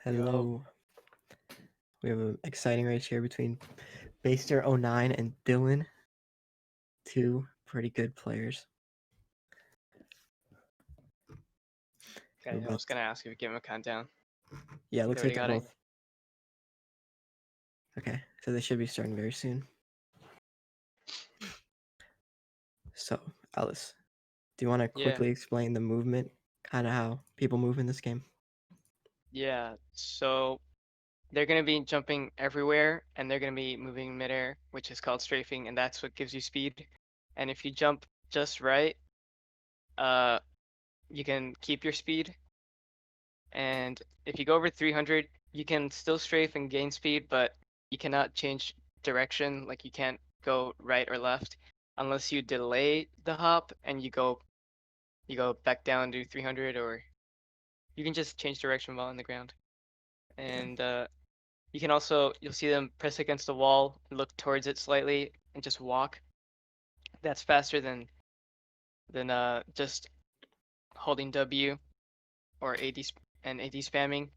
Hello. We have an exciting race here between baister09 and Dillon. Two pretty good players. Okay, I was gonna ask if you give him a countdown. Yeah, it looks like already they're got it? both. Okay, so they should be starting very soon. So, Alice, do you want to quickly explain the movement, kind of how people move in this game? Yeah, so they're gonna be jumping everywhere and they're gonna be moving midair, which is called strafing, and that's what gives you speed. And if you jump just right, uh, you can keep your speed. And if you go over 300, you can still strafe and gain speed, but you cannot change direction. Like you can't go right or left unless you delay the hop and you go back down to 300, or you can just change direction while on the ground. And you can also, you'll see them press against the wall, look towards it slightly, and just walk. That's faster than just holding W or AD spamming.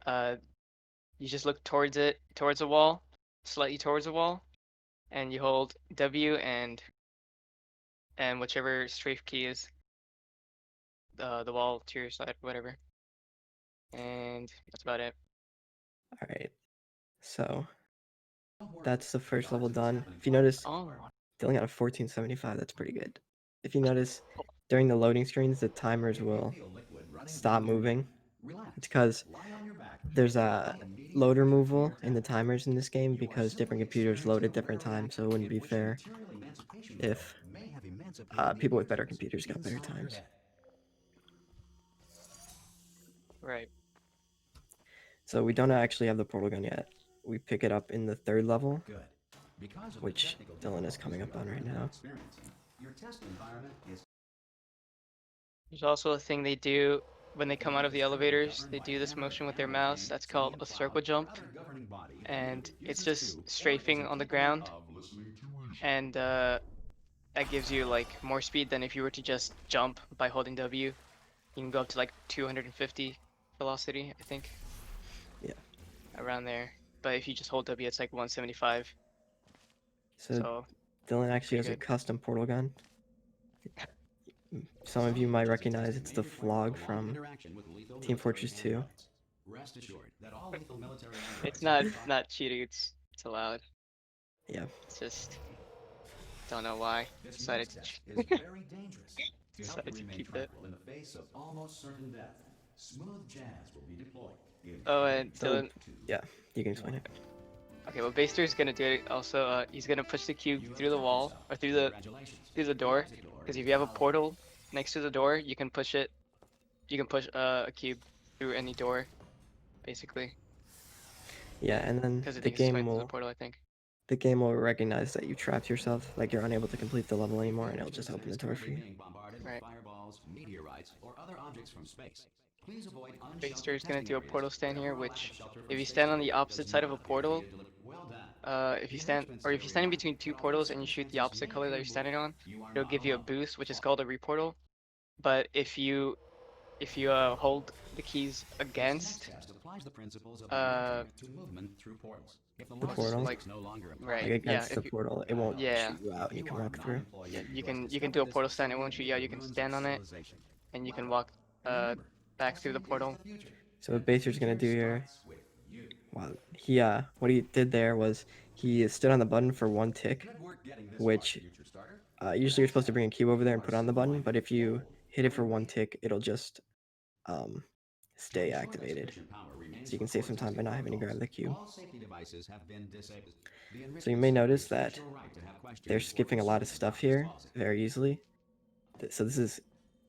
Uh, you just look towards it, towards the wall, slightly towards the wall, and you hold W and whichever strafe key is the wall to your side, whatever. And that's about it. All right, so that's the first level done. If you notice, Oh, Dillon got a 1475. That's pretty good. If you notice, during the loading screens, the timers will stop moving. It's because there's a load removal in the timers in this game because different computers load at different times, so it wouldn't be fair if people with better computers got better times. right. So we don't actually have the portal gun yet. We pick it up in the third level, which Dillon is coming up on right now. There's also a thing they do when they come out of the elevators. They do this motion with their mouse. That's called a circle jump. And it's just strafing on the ground. And that gives you like more speed than if you were to just jump by holding W. You can go up to like 250 velocity, I think. Yeah. Around there. But if you just hold W, it's like 175. So So Dillon actually pretty has a good. custom portal gun. Some of you might recognize it's the Flog from Team Fortress 2. It's not cheating. It's allowed. Yeah. It's just don't know why decided to decided to keep it. Oh, and So Dylan. yeah, you can explain it. Okay, what Baster is gonna do also, he's gonna push the cube through the wall or through the door. Because if you have a portal next to the door, you can push it. You can push a cube through any door, basically. Yeah, and then Because it thinks it's going through the portal, I think. the game will recognize that you trapped yourself, like you're unable to complete the level anymore, and it'll just open the door for you. Right. Baster is gonna do a portal stand here, which if you stand on the opposite side of a portal, if you stand in between two portals and you shoot the opposite color that you're standing on, it'll give you a boost, which is called a reportal. But if you hold the keys against The portal, like like right, yeah, against the portal, it won't yeah, shoot you out, and you can walk through. yeah, you can do a portal stand. It won't shoot you out. You can stand on it and you can walk back through the portal. So what Baser's gonna do here, well, what he did there was he stood on the button for one tick, which usually you're supposed to bring a cube over there and put on the button, but if you hit it for one tick, it'll just um, stay activated. So you can save some time by not having to grab the cube. So you may notice that they're skipping a lot of stuff here very easily. So this is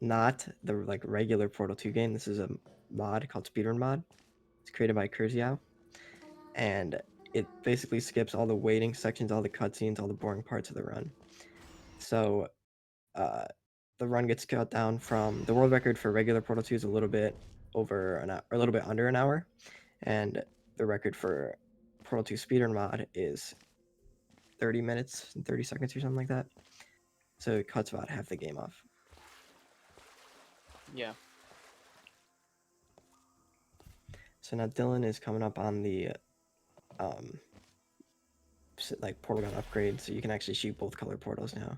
not the regular Portal 2 game. This is a mod called Speedrun mod. It's created by Kurziao, and it basically skips all the waiting sections, all the cutscenes, all the boring parts of the run. So the run gets cut down from the world record for regular Portal 2 is a little bit over an hour, or a little bit under an hour, and the record for Portal 2 Speedrun mod is 30 minutes and 30 seconds or something like that. So it cuts about half the game off. Yeah. So now Dylan is coming up on the like portal gun upgrade, so you can actually shoot both color portals now.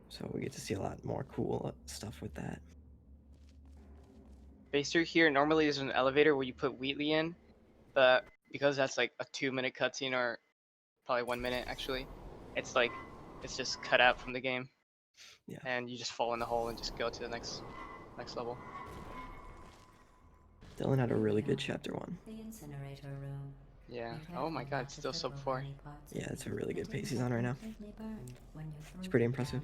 So we get to see a lot more cool stuff with that. Baister here normally is an elevator where you put Wheatley in, but because that's like a 2-minute cutscene or probably 1 minute actually, it's just cut out from the game. Yeah. And you just fall in the hole and just go to the next level. Dylan had a really good chapter 1. The incinerator room. Yeah. Oh my god, it's still sub 4. Yeah, it's a really good pace he's on right now. It's pretty impressive.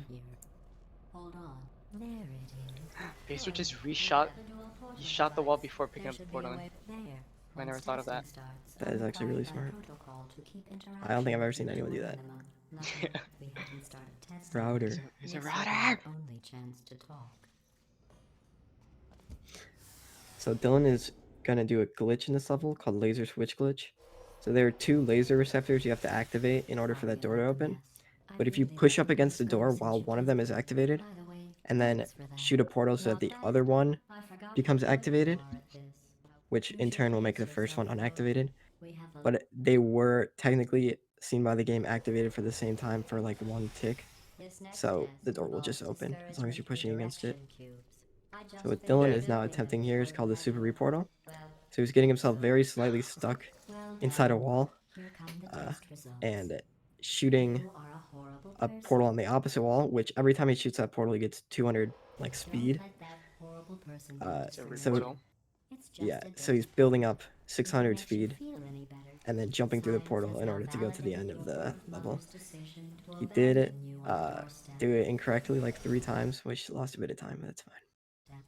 Hold on. There it is. Baister just reshot. He shot the wall before picking up the portal. I never thought of that. That is actually really smart. I don't think I've ever seen anyone do that. Router. He's a router! So Dylan is gonna do a glitch in this level called laser switch glitch. So there are 2 laser receptors you have to activate in order for that door to open. But if you push up against the door while one of them is activated, and then shoot a portal so that the other one becomes activated, which in turn will make the first one unactivated. But they were technically seen by the game activated for the same time for like 1 tick. So the door will just open as long as you're pushing against it. So what Dylan is now attempting here is called the super reportal. So he's getting himself very slightly stuck inside a wall and shooting a portal on the opposite wall, which every time he shoots that portal he gets 200 like speed. So yeah, so he's building up 600 speed and then jumping through the portal in order to go to the end of the level. He did do it incorrectly like 3 times, which lost a bit of time, but that's fine.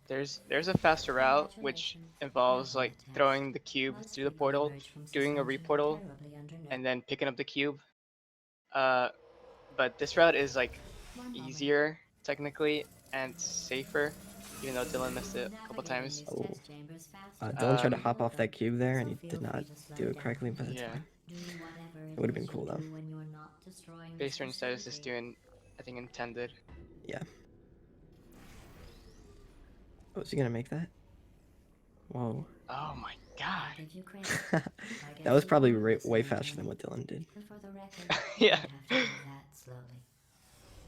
There's a faster route which involves like throwing the cube through the portal, doing a reportal, and then picking up the cube. But this route is like easier technically and safer, even though Dylan missed it a couple times. Oh. Dylan tried to hop off that cube there and he did not do it correctly, but that's fine. It would have been cool though. Baister instead is just doing, I think, intended. Yeah. Oh, is he gonna make that? Whoa. Oh my god. That was probably way faster than what Dylan did. Yeah.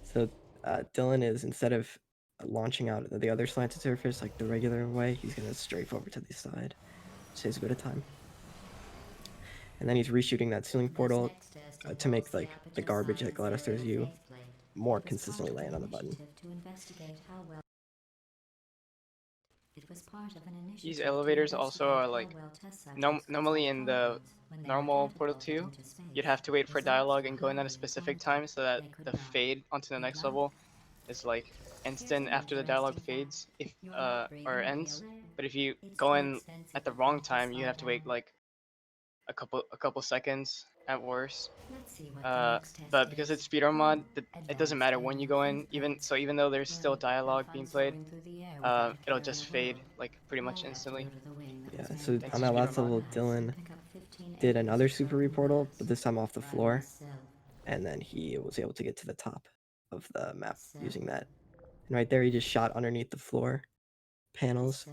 So Dylan is, instead of launching out the other slanted surface like the regular way, he's gonna strafe over to the side. Saves a bit of time. And then he's reshooting that ceiling portal to make like the garbage that GLaDOS throws you more consistently land on the button. These elevators also are like, normally in the normal Portal 2, you'd have to wait for dialogue and go in at a specific time so that the fade onto the next level is like instant after the dialogue fades or ends. But if you go in at the wrong time, you have to wait like a couple seconds at worst. But because it's speedrun mod, it doesn't matter when you go in. Even though there's still dialogue being played, it'll just fade like pretty much instantly. Yeah. So on that last level, Dylan did another super reportal, but this time off the floor, and then he was able to get to the top of the map using that. And right there, he just shot underneath the floor panels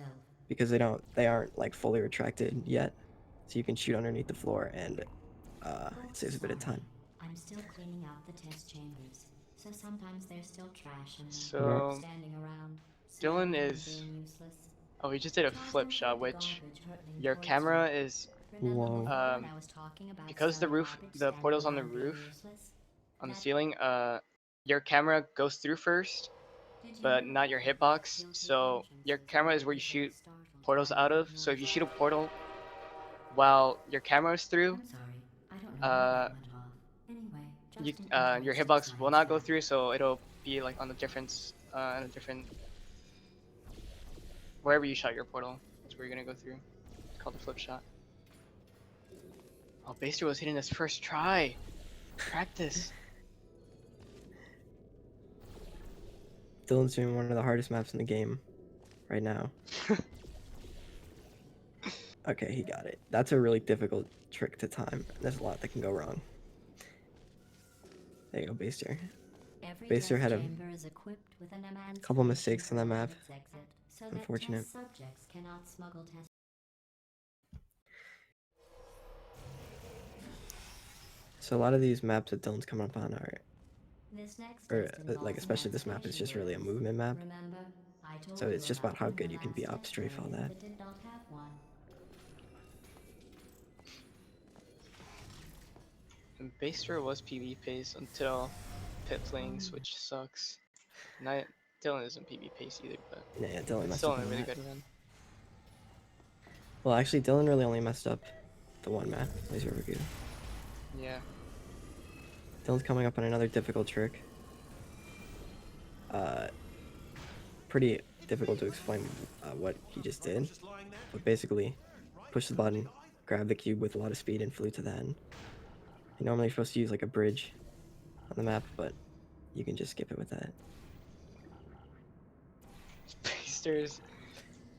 because they aren't like fully retracted yet. So you can shoot underneath the floor and it saves a bit of time. I'm still cleaning out the test chambers, so sometimes there's still trash in them. So Standing around. Dylan is, oh, he just did a flip shot, which your camera is, because the portal's on the roof, on the ceiling, your camera goes through first, but not your hitbox. So your camera is where you shoot portals out of. So if you shoot a portal while your camera is through, your hitbox will not go through, so it'll be like on the different, wherever you shot your portal, that's where you're gonna go through. It's called a flip shot. Oh, Baister was hitting this first try. Practice. Dylan's doing one of the hardest maps in the game right now. Okay, he got it. That's a really difficult trick to time. There's a lot that can go wrong. There you go, Baister. Baister had a couple mistakes on that map. so that Unfortunate. test subjects cannot smuggle test. So a lot of these maps that Dylan's coming up on are, This next or test like involves especially this map is emancipation just really a drills. movement map. Remember, I told So you it's just about how good you can Boomerang's be up test strafe all variant that. did not have one. And Baster was PB pace until pit flings, which sucks. Not Dillon isn't PB pace either, but Yeah, Dylan it's messed still up a on really that. good run. Well, actually, Dylan really only messed up the one map, Laser Review. Yeah. Dylan's coming up on another difficult trick. Pretty difficult to explain what he just did, but basically, push the button, grab the cube with a lot of speed, and flew to the end. And normally you're supposed to use like a bridge on the map, but you can just skip it with that. Basters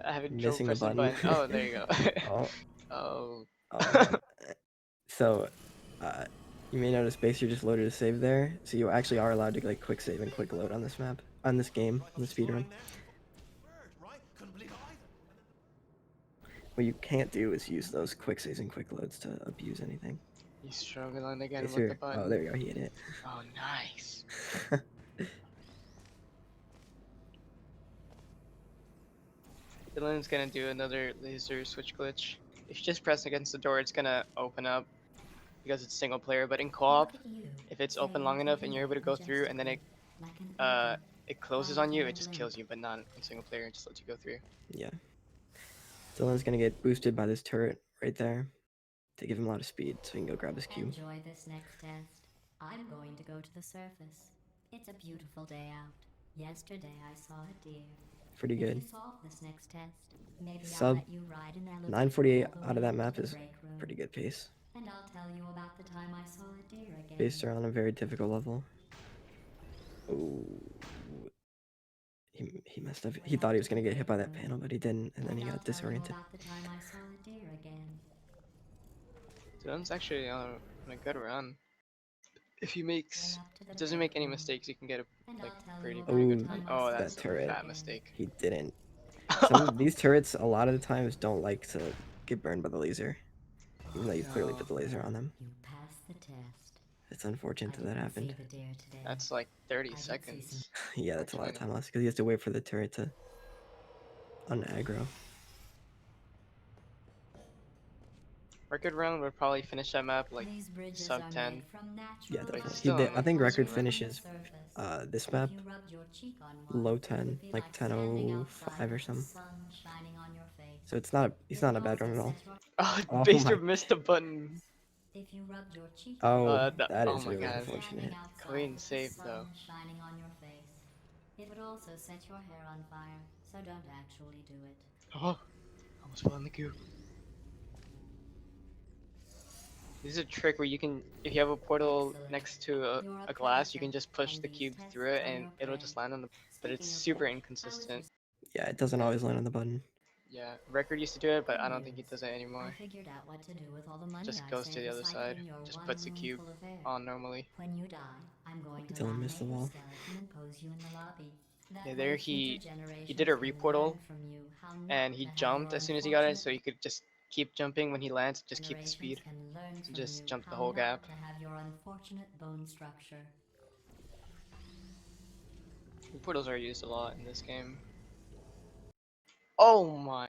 having trouble Missing the pressing button. Oh, there you go. Oh, Oh. oh man. So, you may notice Baser just loaded a save there, so you actually are allowed to like quick save and quick load on this map, on this game, on the speedrun. What you can't do is use those quick saves and quick loads to abuse anything. He's struggling again with Baser, the button. oh there you go, he hit it. Oh, nice. Dillon's gonna do another laser switch glitch. If you just press against the door, it's gonna open up because it's single player. But in co-op, if it's open long enough and you're able to go through, and then it closes on you, it just kills you. But not in single player; it just lets you go through. Yeah. Dylan's gonna get boosted by this turret right there to give him a lot of speed, so he can go grab his cube. Enjoy this next test. I'm going to go to the surface. It's a beautiful day out. Yesterday I saw a deer. Pretty If good. you solve this next test, maybe I'll Sub let you ride an elevator 948 all the out of way that to map the is break room. pretty good pace. And I'll tell you about the time I saw a deer again. Based on a very difficult level. Oh, he messed up. He thought he was gonna get hit by that panel, but he didn't, and then he I'll got tell you disoriented. about the time I saw a deer again. Dillon's actually on a good run. If he makes, Went up to the doesn't break make any room, mistakes, you can get a and like I'll tell pretty you pretty about good the run. time I Oh, saw that's a a turret. fat mistake. He didn't. Some of these turrets, a lot of the times, don't like to get burned by the laser, even though you clearly put the laser on them. You passed the test. It's unfortunate that that happened. See the deer today. That's like 30 did see some- seconds. Yeah, that's a lot of time lost because he has to wait for the turret to un-aggro. Record run would probably finish that map like These bridges sub are 10. made from natural Yeah, But definitely. he's He still did. on I think a record decent run. finishes this map If you rubbed your cheek on one, low it 10, would be like standing 10:05 outside or with the something. sun shining on your face. So it's not a bad run at all. Oh, Oh Baster my- missed the button. If you rubbed your cheek Oh, on one, that oh is my really God. unfortunate. standing outside Clean with the save, sun though. shining on your face. It would also set your hair on fire, so don't actually do it. Oh, almost fell in the goo. This is a trick where you can, if you have a portal Excellent. next to You're a glass, you can predator, just push and the these cube tests through it are and your it'll prey. just land on the, but it's Speaking of super which, inconsistent. Yeah, it doesn't always land on the button. Yeah, Record used to do it, but Good I don't think he news. does it I anymore. figured out what to do with all the money Just I goes to saved the other side, recycling your just one puts the room cube full of air. on normally. When you die, I'm going to Dylan missed the laminate your wall. skeleton and pose you in the lobby. That Yeah, way there future he did a generations will reportal, learn from you how not and to he have jumped your as soon as he got it, unfortunate so he could just keep jumping when he lands, just keep the generations speed, can learn and from just you jump the how whole not gap. to have your unfortunate bone structure. Reportals are used a lot in this game. Oh my!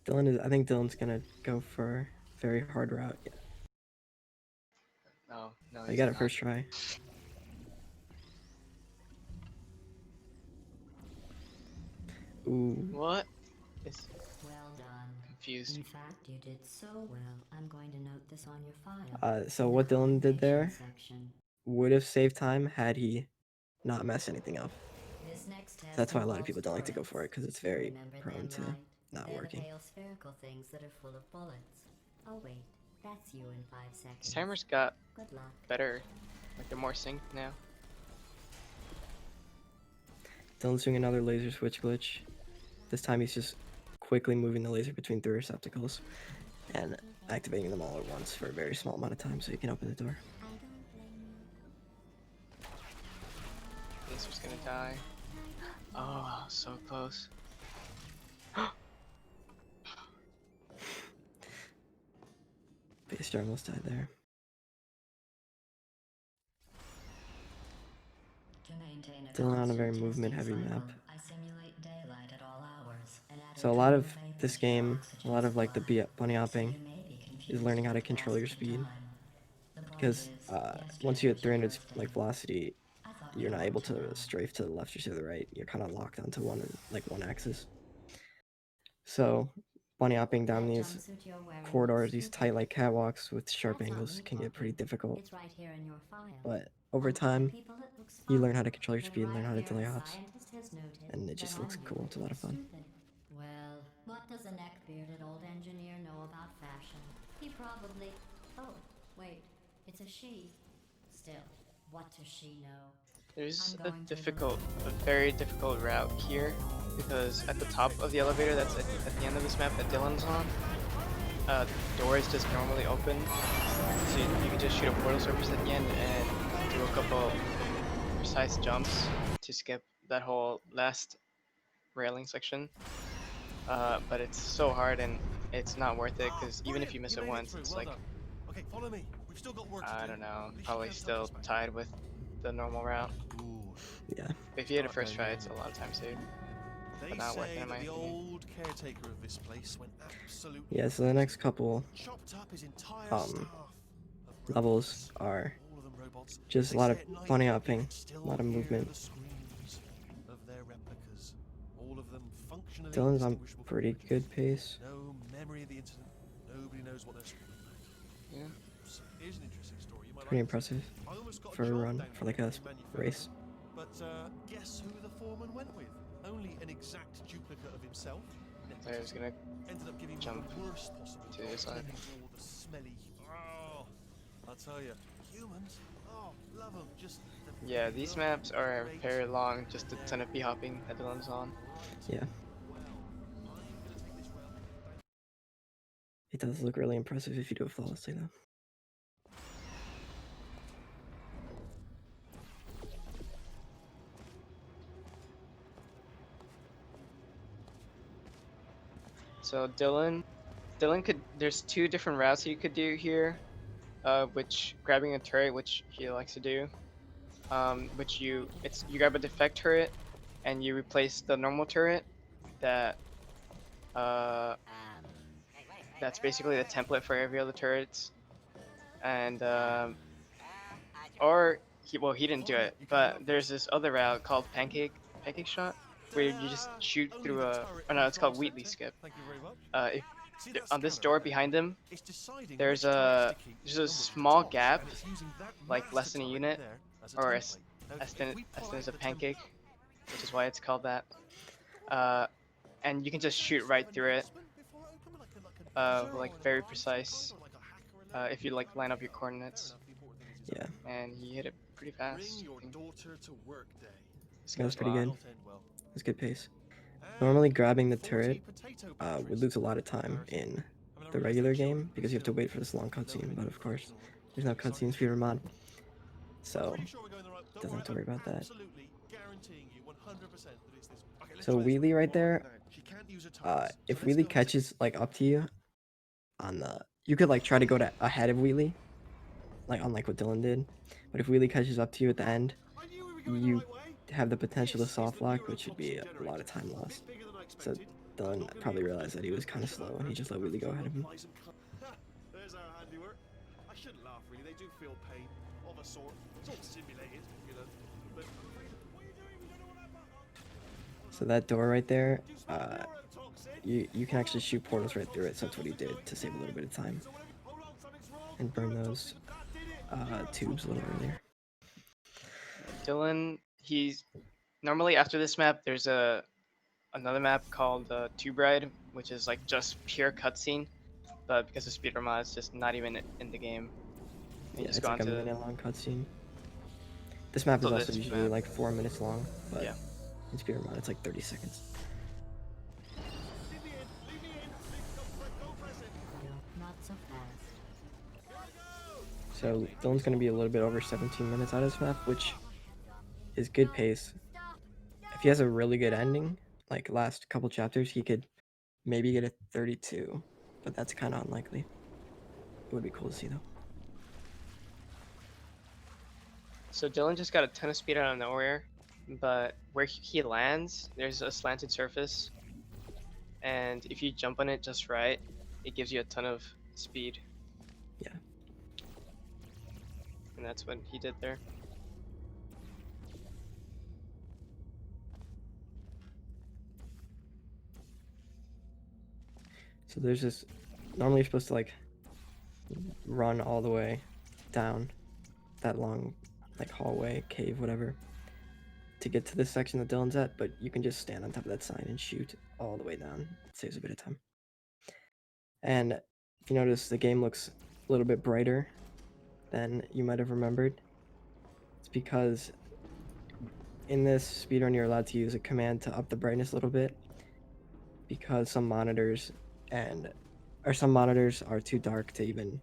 I think Dylan's gonna go for a very hard route. Yeah, No, he he's got it not. first try. Ooh. What? It's Well done. confused. In fact, you did so well. I'm going to note this on your file. So in the what Dylan did there commendation section. would have saved time had he not messed anything up. This next test That's why a lot of involves people don't like to go for it, because it's very Remember prone them, to right? not They're working. the pale spherical things that are full of bullets. Oh wait, that's you in 5 seconds. These timers got Good luck. better. Like they're more synced now. Dylan's doing another laser switch glitch. This time he's just quickly moving the laser between 3 receptacles and activating them all at once for a very small amount of time so you can open the door. I don't blame you. This was gonna die. Oh, so close. Baister almost died there. Dillon on a very movement-heavy map. So a lot of this game, a lot of like the bunny hopping, is learning how to control your speed. Because once you hit 300 like velocity, you're not able to strafe to the left or to the right. You're kind of locked onto one axis. So bunny hopping down these corridors, these tight like catwalks with sharp angles can get pretty difficult. It's right here in your file. But over On some time, people it looks you fun, learn how to control your but speed and learn right how to here delay the hops, scientist has noted and it just that looks I cool. knew It's a it lot of was fun. stupid. Well, what does a neck-bearded old engineer know about fashion? He probably... Oh, wait, it's a she. Still, what does she know? There's I'm a going to very difficult route here, because at the top of the elevator that's at the end of this map that Dillon's on, the door is just normally open, so you can just shoot a portal surface at the end and do a couple precise jumps to skip that whole last railing section. But it's so hard and it's not worth it, because even if you miss it once, it's like, Okay, follow me. We've still got work to I do. don't know, At least you probably can't touch still us back. tied with the normal route. Ooh. Yeah. If you hit a Start first down try, here it's a anyway. lot of time saved. They But not worth it say in my that the opinion. old caretaker of this place went absolutely Yeah, so the next couple chopped up his entire um, staff of levels robots. are All of them robots. just a They lot say of at night bunny you hopping, can still a lot of hear movement. the screams of their replicas. All of them functionally Dillon's on indistinguishable from pretty the good original. pace. No memory of the incident. Nobody knows what they're screaming about. Yeah. So here's an interesting story. You might Pretty like this. impressive I almost got for a job run, down for like here a in manufacturing. race. But guess who the foreman went with? Only an exact duplicate of himself. I was gonna Ended up giving me jump the worst possible to job, the side. tending to all the smelly. Oh, I'll tell you, humans. Oh, love them. Just the Yeah, these maps are great. very long, just a ton of b-hopping that Dillon's on. Yeah. It does look really impressive if you do it flawlessly though. So Dillon there's two different routes you could do here, which grabbing a turret, which he likes to do, you grab a defect turret, and you replace the normal turret that that's basically the template for every other turrets, and he didn't do it, but there's this other route called pancake shot, where you just shoot through a, oh no, it's called Wheatley skip. Thank you very much. If See that on this scanner door there? behind him, It's deciding there's which turrets a to keep there's a and which to small toss, gap, and it's using that like master less than a turret unit, there as a or template. Now, as if thin we pull as out a the pancake, template- which is why it's called that. And you can just shoot right through it, like very precise, if you like line up your coordinates. Yeah. And he hit it pretty fast. Bring your daughter to work day. This That was guy's pretty wild. good. Not end well. It's good pace. And Normally grabbing the 40 turret potato would batteries lose a for lot of time comparison. in I mean, I the realize regular they're game children, but because you have to still, wait for this long nobody cutscene, but knows of course what's on. there's no cutscene in Speedrun Mod, so Pretty sure we're going the right. Don't doesn't have to worry about that. Absolutely guaranteeing you 100% that it's this. Okay, let's So try this wheelie one. right there, She can't use her tires, if so let's wheelie go catches like up to you on the, you could like try to go to ahead of wheelie, like unlike what Dillon did, but if wheelie catches up to you at the end, I knew we were going the you right way. have the potential to This is soft the lock, which would be neurotoxin a lot of generator. time A loss. bit bigger than I So expected. Dillon Not gonna probably be able to realized that do he was the kind of push slow over. and he just let wheelie go ahead of him. There's our handiwork. I shouldn't laugh really. They do feel pain of a sort. It's all simulated, you know. But what are you doing? We don't know what that button. So that door right there, Do you smell neurotoxin? you can actually shoot portals right through it, so that's what he did to save a little bit of time So whatever. Hold on, something's wrong. and burn those That did it. tubes a little earlier. Dillon, he's normally after this map, there's another map called Tube Ride, which is like just pure cutscene, but because of Speedrun Mod, it's just not even in the game. You Yeah, just it's go like a onto minute long cutscene. This map is So also this usually map- like 4 minutes long, but Yeah. in Speedrun Mod it's like 30 seconds. Leave me in. Leave me in. Go press it. Not so fast. So Dillon's going to be a little bit over 17 minutes out of this map, which is good pace if he has a really good ending, like last couple chapters, he could maybe get a 32, but that's kind of unlikely. It would be cool to see though. So Dylan just got a ton of speed out of nowhere, but where he lands, there's a slanted surface, and if you jump on it just right, it gives you a ton of speed. Yeah. And that's what he did there. So there's this. Normally you're supposed to like run all the way down that long like hallway, cave, whatever, to get to this section that Dylan's at, but you can just stand on top of that sign and shoot all the way down. It saves a bit of time. And if you notice, the game looks a little bit brighter than you might have remembered. It's because in this speedrun you're allowed to use a command to up the brightness a little bit, because some monitors are too dark to even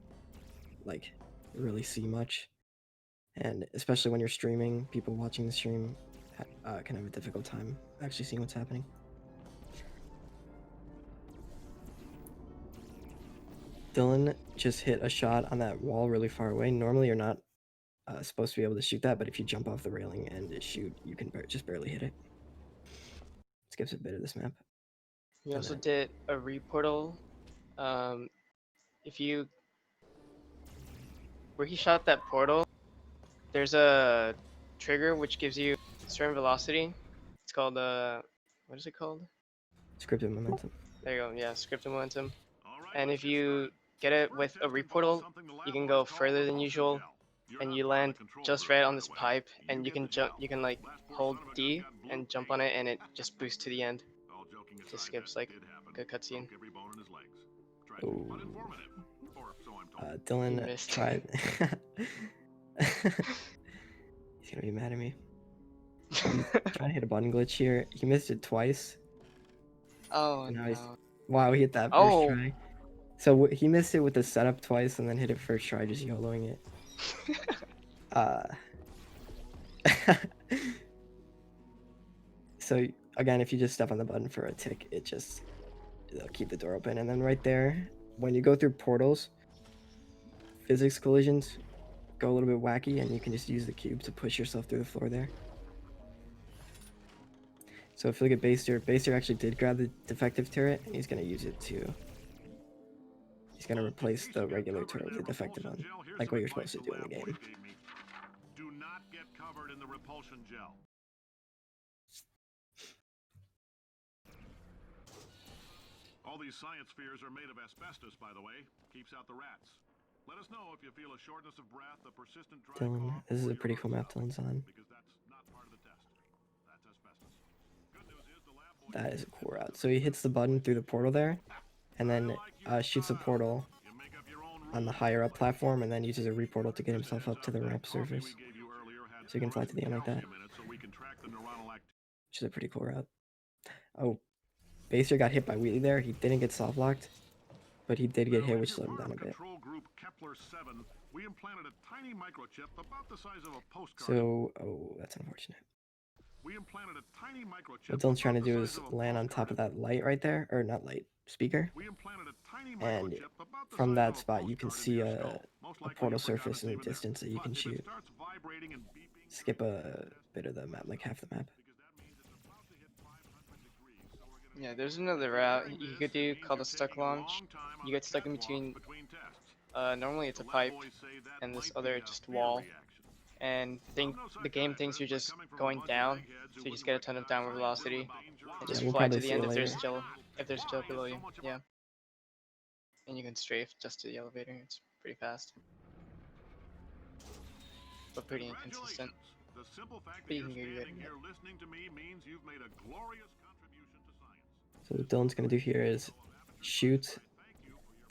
like really see much, and especially when you're streaming, people watching the stream can have a difficult time actually seeing what's happening. Dylan just hit a shot on that wall really far away. Normally you're not supposed to be able to shoot that, but if you jump off the railing and shoot, you can just barely hit it. Skips a bit of this map. We also did a reportal. If you where he shot that portal, there's a trigger which gives you a certain velocity. It's called what is it called? Scripted momentum. There you go. Yeah, scripted momentum. And if you get it with a reportal, you can go further than usual, and you land just right on this pipe, and you can jump. You can like hold D and jump on it, and it just boosts to the end. Just skips like a good cutscene. Oh. Dylan missed. tried. He's gonna be mad at me. He's trying to hit a button glitch here. He missed it twice. Oh Now no. Wow, he hit that first try. So he missed it with the setup twice and then hit it first try, just YOLOing it. So again, if you just step on the button for a tick, it'll keep the door open. And then right there, when you go through portals, physics collisions go a little bit wacky, and you can just use the cube to push yourself through the floor there. So if you look at Baister actually did grab the defective turret, and he's going to use it to... He's going to replace the regular turret with the defective one, like what you're supposed to do in the game. Do not get covered in the repulsion gel. All these science spheres are made of asbestos, by the way. Keeps out the rats. Let us know if you feel a shortness of breath, a persistent dry Dylan, cough, this is or a pretty your cool map lungs Dylan's on. because that's not part of the test. That's asbestos. Good news is the lab boy That is a cool route. So he hits the button through the portal there, and then shoots a portal on the higher up platform, and then uses a reportal to get himself up to the ramp surface. So you can fly to the end like that. Which is a pretty cool route. Oh, Baister got hit by Wheatley there. He didn't get soft locked, but he did get hit, which slowed him down a bit. So, oh, that's unfortunate. What Dylan's trying to do is land on top of that light right there, or not light, speaker. And from that spot, you can see a portal surface in the distance that you can shoot. Skip a bit of the map, like half the map. Yeah, there's another route you could do called a stuck launch. You get stuck in between, normally it's a pipe and this other just wall. And the game thinks you're just going down, so you just get a ton of downward velocity and just we'll fly to probably the see end it if there's gel below you. Yeah. And you can strafe just to the elevator. It's pretty fast. But pretty inconsistent. But you can get good in it. So what Dylan's gonna do here is shoot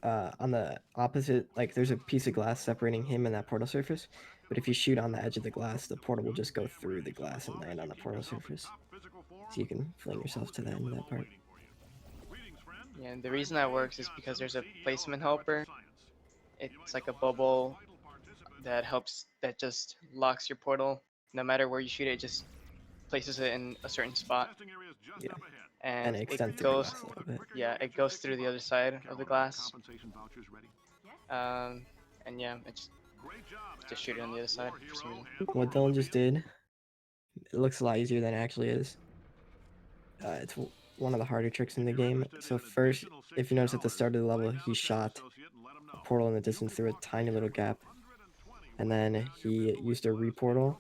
on the opposite, like there's a piece of glass separating him and that portal surface, but if you shoot on the edge of the glass, the portal will just go through the glass and land on the portal surface. So you can fling yourself to the end of that part. Yeah, and the reason that works is because there's a placement helper. It's like a bubble that just locks your portal. No matter where you shoot it, it just places it in a certain spot, Yeah. and it it extends through the goes. glass a little bit. Yeah, it goes through the other side of the glass. And yeah, it's just shoot it on the other side for some reason. What Dylan just did, it looks a lot easier than it actually is. It's one of the harder tricks in the game. So first, if you notice at the start of the level, he shot a portal in the distance through a tiny little gap, and then he used a reportal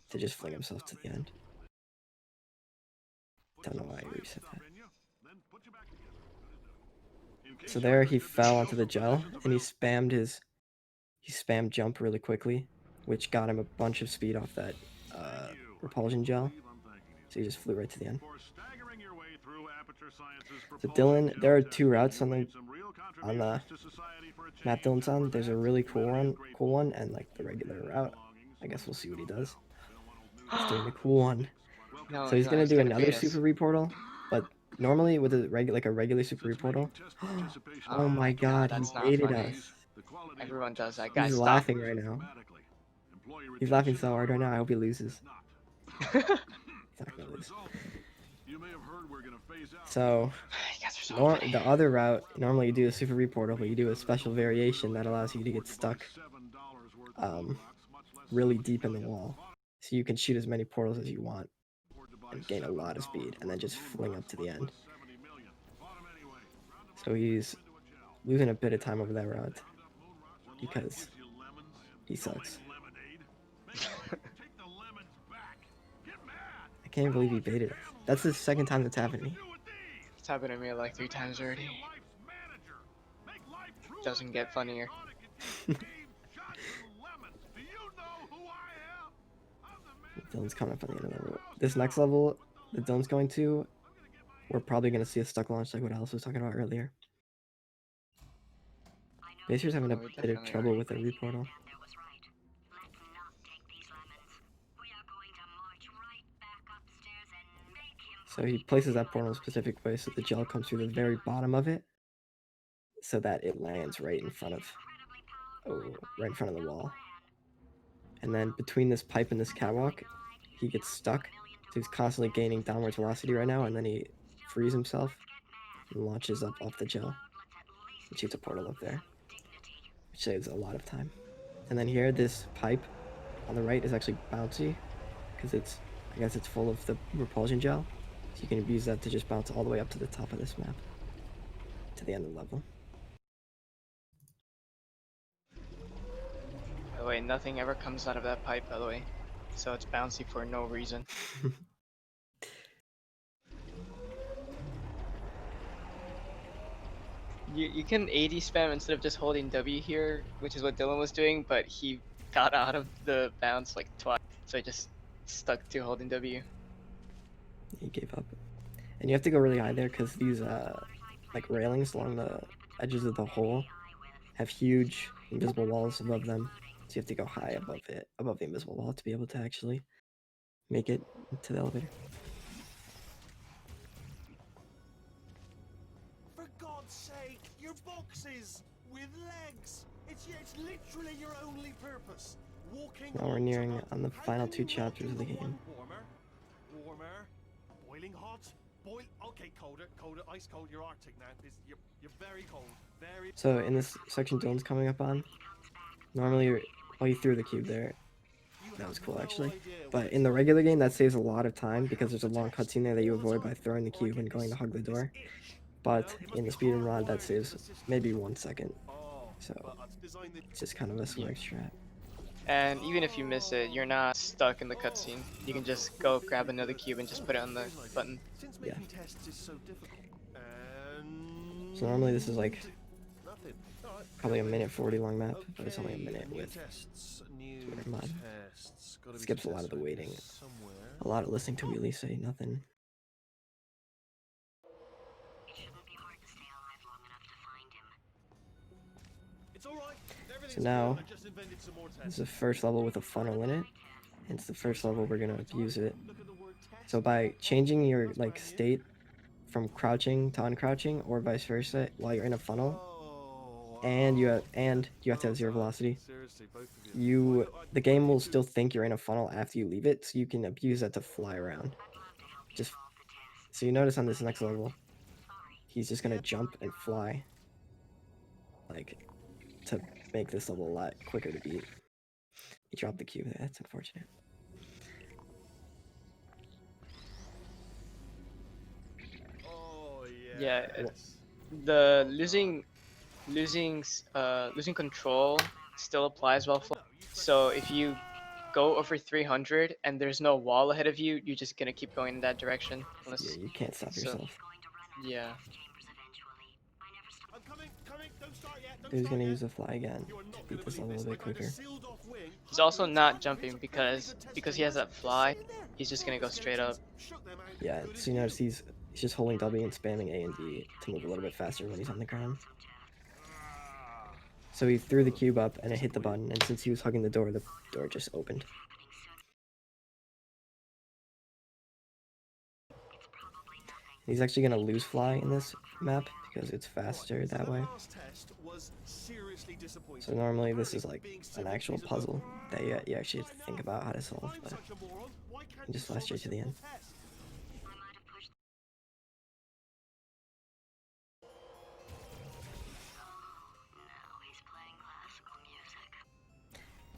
to just fling himself to the end. Don't know why I reset that. So there he fell onto the gel, and he spammed jump really quickly, which got him a bunch of speed off that repulsion gel. So he just flew right to the end. So Dylan, there are two routes on the map Dylan's on. There's a really cool one, and like the regular route. I guess we'll see what he does. He's doing the cool one. No, So he's gonna do another bait us. super reportal, but normally with a regular super reportal. Oh my god, he that's not baited funny. us. Everyone does that. Guys, He's stop. laughing right now. He's laughing so hard right now. I hope he loses. He's not gonna lose. So You guys are so funny. the other route, normally you do a super reportal, but you do a special variation that allows you to get stuck really deep in the wall. So you can shoot as many portals as you want and gain a lot of speed and then just fling up to the end. So he's losing a bit of time over that route because he sucks. I can't believe he baited us. That's the second time that's happened to me. It's happened to me like 3 times already. Doesn't get funnier. Dylan's coming up on the end of the level. This next level that Dylan's going to, we're probably going to see a stuck launch like what Alice was talking about earlier. Baser's having a We bit of definitely trouble are. with the reportal. So he places that portal in a specific way so the gel comes through the very bottom of it so that it lands right in front of the wall. And then between this pipe and this catwalk, he gets stuck. So he's constantly gaining downwards velocity right now, and then he frees himself and launches up off the gel and shoots a portal up there, which saves a lot of time. And then here, this pipe on the right is actually bouncy because I guess it's full of the repulsion gel. So you can use that to just bounce all the way up to the top of this map, to the end of the level. By the way, nothing ever comes out of that pipe, by the way. So it's bouncy for no reason. You can 80 spam instead of just holding W here, which is what Dylan was doing, but he got out of the bounce like twice, so he just stuck to holding W. He gave up. And you have to go really high there because these like railings along the edges of the hole have huge invisible walls above them. So you have to go high above the invisible wall to be able to actually make it to the elevator. For God's sake, your boxes with legs. It's literally your only purpose. Walking. Now we're nearing on the final 2 chapters of the game. Warmer, boiling hot, okay, colder, ice cold. You're Arctic now. You're very cold, very. So in this section Dylan's coming up on, normally you threw the cube there. That was cool actually. But in the regular game, that saves a lot of time because there's a long cutscene there that you avoid by throwing the cube and going to hug the door. But in the speedrun rod, that saves maybe 1 second. So it's just kind of a smart strat. And even if you miss it, you're not stuck in the cutscene. You can just go grab another cube and just put it on the button. Yeah. So normally this is like probably a minute 40 long map, but it's only a minute with Speedrun mod. Skips a lot of the waiting, a lot of listening to Wheelie say nothing. So now, this is the first level with a funnel in it. And it's the first level we're gonna use it. So by changing your like state from crouching to uncrouching or vice versa while you're in a funnel, and you have to have 0 velocity. Seriously, both of you. The game will still think you're in a funnel after you leave it, so you can abuse that to fly around. Just so you notice on this next level, he's just gonna jump and fly, like, to make this level a lot quicker to beat. He dropped the cube. That's unfortunate. Oh Yeah, yes. the losing control still applies while flying. So if you go over 300 and there's no wall ahead of you, you're just gonna keep going in that direction. Yeah, Unless, you can't stop so- yourself. yeah. I'm coming. Don't start yet. So he's gonna use the fly again You are to not beat gonna this believe level a this. bit I kind of quicker. sealed off wing. He's also not jumping because he has that fly. He's just gonna go straight up. Shook them out. Yeah, Good so you notice indeed. he's just holding W and spamming A and D to move a little bit faster when he's on the ground. So he threw the cube up and it hit the button, and since he was hugging the door just opened. He's actually gonna lose fly in this map because it's faster that way. So normally this is like an actual puzzle that you actually have to think about how to solve, but you just fly straight to the end.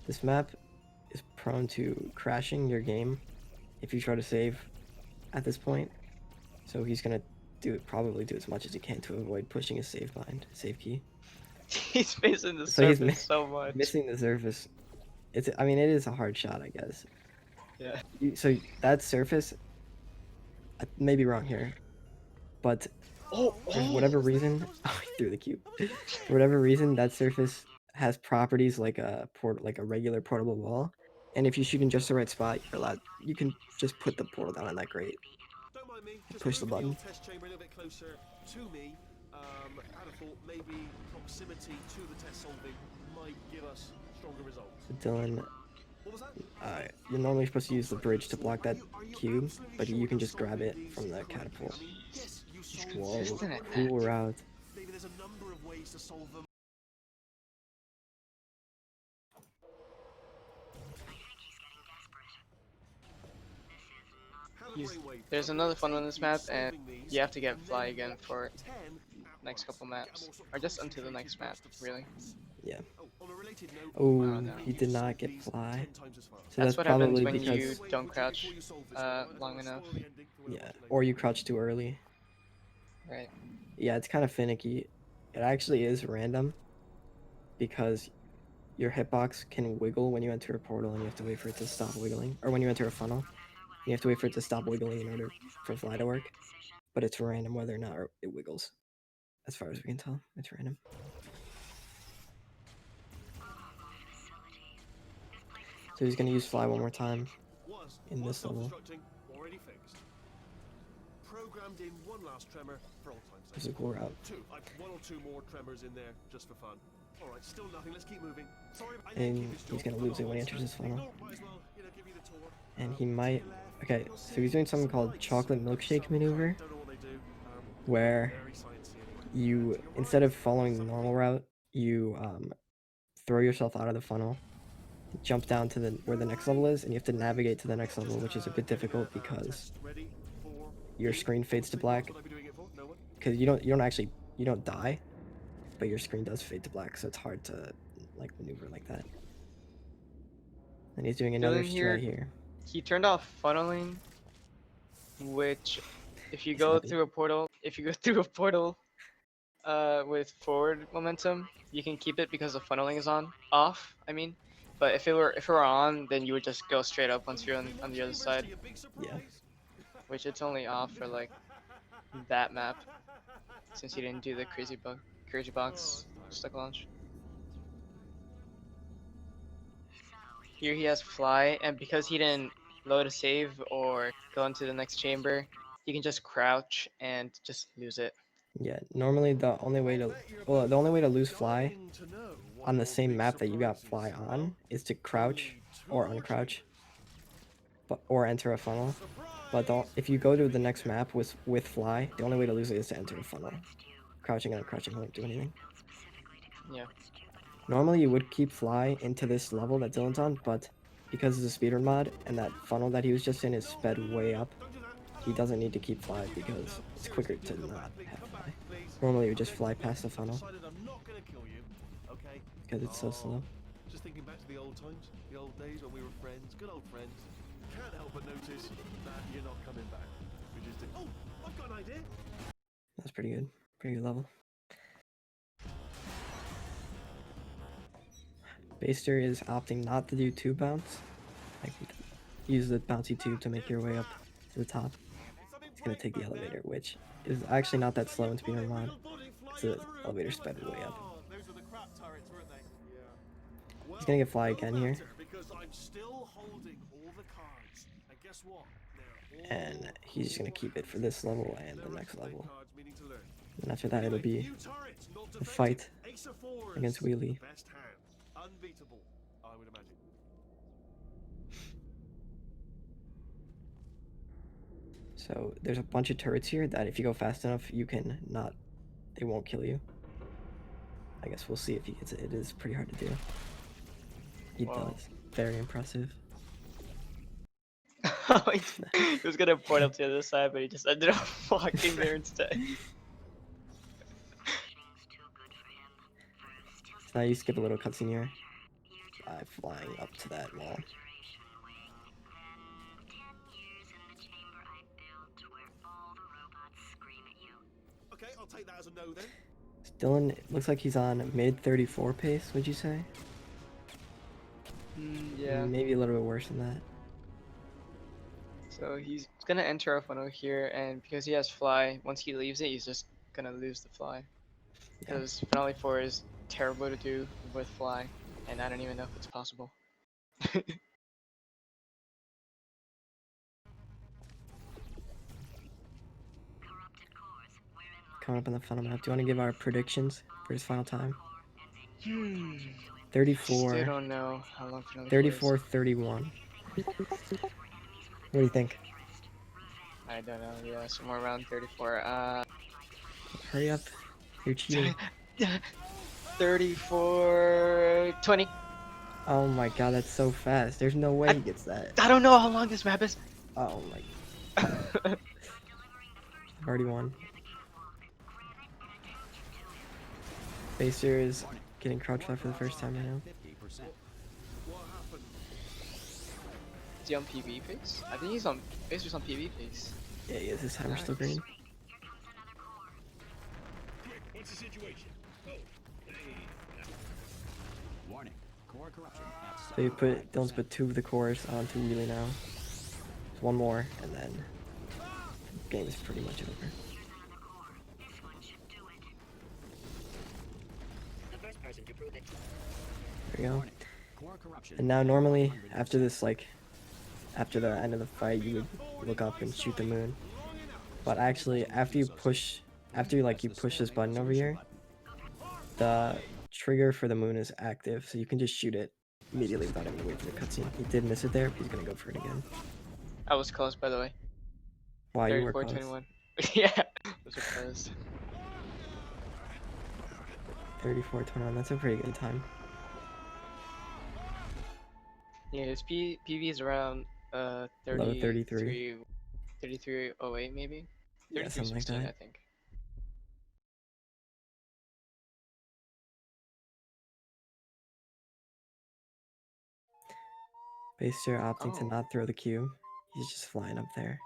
This map is prone to crashing your game if you try to save at this point. So he's gonna probably do as much as he can to avoid pushing his save key. He's missing the So he's surface so much. Missing the surface. I mean, it is a hard shot, I guess. Yeah. So that surface, I may be wrong here, but for whatever reason, oh, he threw the cube. For whatever reason, that surface has properties like a regular portable wall, and if you shoot in just the right spot, you can just put the portal down on that grate. Don't mind me. Just Push the moving button. test chamber a little bit closer to me. I'd have thought maybe proximity to the test solving might give us stronger results. So Dylan, What was that? you're normally supposed to use the bridge to block that cube, but you can just grab it from the catapult. Yes, you solved Whoa, consistent at cool that. route. Maybe there's a number of ways to solve them. There's another fun on this map, and you have to get fly again for next couple maps, or just until the next map, really. Yeah. On a related note, Oh, no. he did not get fly. 10 times as fast. So That's what happens probably when because you don't crouch long enough. yeah, or you crouch too early. Right. Yeah, it's kind of finicky. It actually is random because your hitbox can wiggle when you enter a portal, and you have to wait for it to stop wiggling. Or when you enter a funnel, you have to wait for it to stop wiggling in order for fly to work. But it's random whether or not it wiggles. As far as we can tell, it's random. So he's gonna use fly one more time in this level. Already fixed. Programmed in one last tremor for all time's It's sake. a cool route. One or two more tremors in there just for fun. All right, still nothing. Let's keep moving. Sorry, I And didn't keep this he's job. gonna lose it when he enters his funnel. Might as well, give you the tour. And he might. Okay, so he's doing something called chocolate milkshake maneuver, Don't know what they do. where Very sciencey anyway. you, instead of following the normal route, you throw yourself out of the funnel, jump down to where the next level is, and you have to navigate to the next level, which is a bit difficult because Ready for your screen fades to black. what I'd be doing it for? No one? Because you don't die, but your screen does fade to black, so it's hard to like maneuver like that. And he's doing another Dylan here- straight here. He turned off funneling, which, if you He's go happy. through a portal, with forward momentum, you can keep it because the funneling is off. I mean, but if it were on, then you would just go straight up once you're on the other side, Yeah. which it's only off for like that map, since you didn't do the crazy box stuck launch. Here he has fly, and because he didn't load a save or go into the next chamber, he can just crouch and just lose it. Yeah, normally the only way to lose fly on the same map that you got fly on is to crouch or uncrouch, or enter a funnel. But if you go to the next map with fly, the only way to lose it is to enter a funnel. Crouching and uncrouching won't do anything. Yeah. Normally you would keep fly into this level that Dylan's on, but because it's a speedrun mod and that funnel that he was just in is sped way up, he doesn't need to keep fly because it's quicker to not have fly. Normally you would just fly past the funnel Decided I'm not gonna kill you, okay? because it's so slow. Just thinking back to the old times, the old days when we were friends, good old friends. Can't help but notice that you're not coming back. Which is oh, I've got an idea. That's pretty good. Pretty good level. Baister is opting not to do tube bounce. Like, use the bouncy tube to make your way up to the top. It's gonna take the elevator, which is actually not that slow in speedrun mod. It's the elevator sped way up. Those were the crap turrets, weren't they? Yeah. He's gonna get fly again here. Because I'm still holding all the cards. And guess what? And he's just gonna keep it for this level and the next level. And after that it'll be a fight against Wheelie. Best hand. Unbeatable, I would imagine. So there's a bunch of turrets here that if you go fast enough you can not, they won't kill you. I guess we'll see if he gets it. It is pretty hard to do. He does. Very impressive. He was gonna point up to the other side, but he just ended up walking there instead. So now you skip a little cutscene here by flying up to that wall. Okay, I'll take that as a no then. Dylan, it looks like he's on mid 34 pace, would you say? Yeah. Maybe a little bit worse than that. So he's gonna enter our funnel here, and because he has fly, once he leaves it, he's just gonna lose the fly. Yeah. Because finale 4 is terrible to do with fly, and I don't even know if it's possible. Coming up on the final map. Do you want to give our predictions for his final time? 34. Still don't know how long finale 34, 4 is. 31. What do you think? I don't know, yeah, somewhere around 34. Hurry up. You're cheating. 34, 20. Oh my god, that's so fast. There's no way he gets that. I don't know how long this map is. Oh my. Already won. Baister is getting crouch fly for the first time right now. What happened? Is he on PB pace? I think he's on. Baister's on PB pace. Yeah, he is. His hammer's still green. What's the situation? Oh, warning. Core corruption. So you put Dylan's put 2 of the cores onto Wheelie now. Just 1 more, and then the game is pretty much over. There we go. And now normally after this, like after the end of the fight, you would look up and shoot the moon. But actually, after you push this button over here, the trigger for the moon is active, so you can just shoot it immediately without having to wait for the cutscene. He did miss it there, but he's gonna go for it again. I was close, by the way. Wow, you were 34, close. 21. Yeah, those are close. 34-21. That's a pretty good time. Yeah, his PV is around 33. 3308 maybe. Yeah, something like 3316, that. I think. Baister opting to Oh. not throw the cube. He's just flying up there.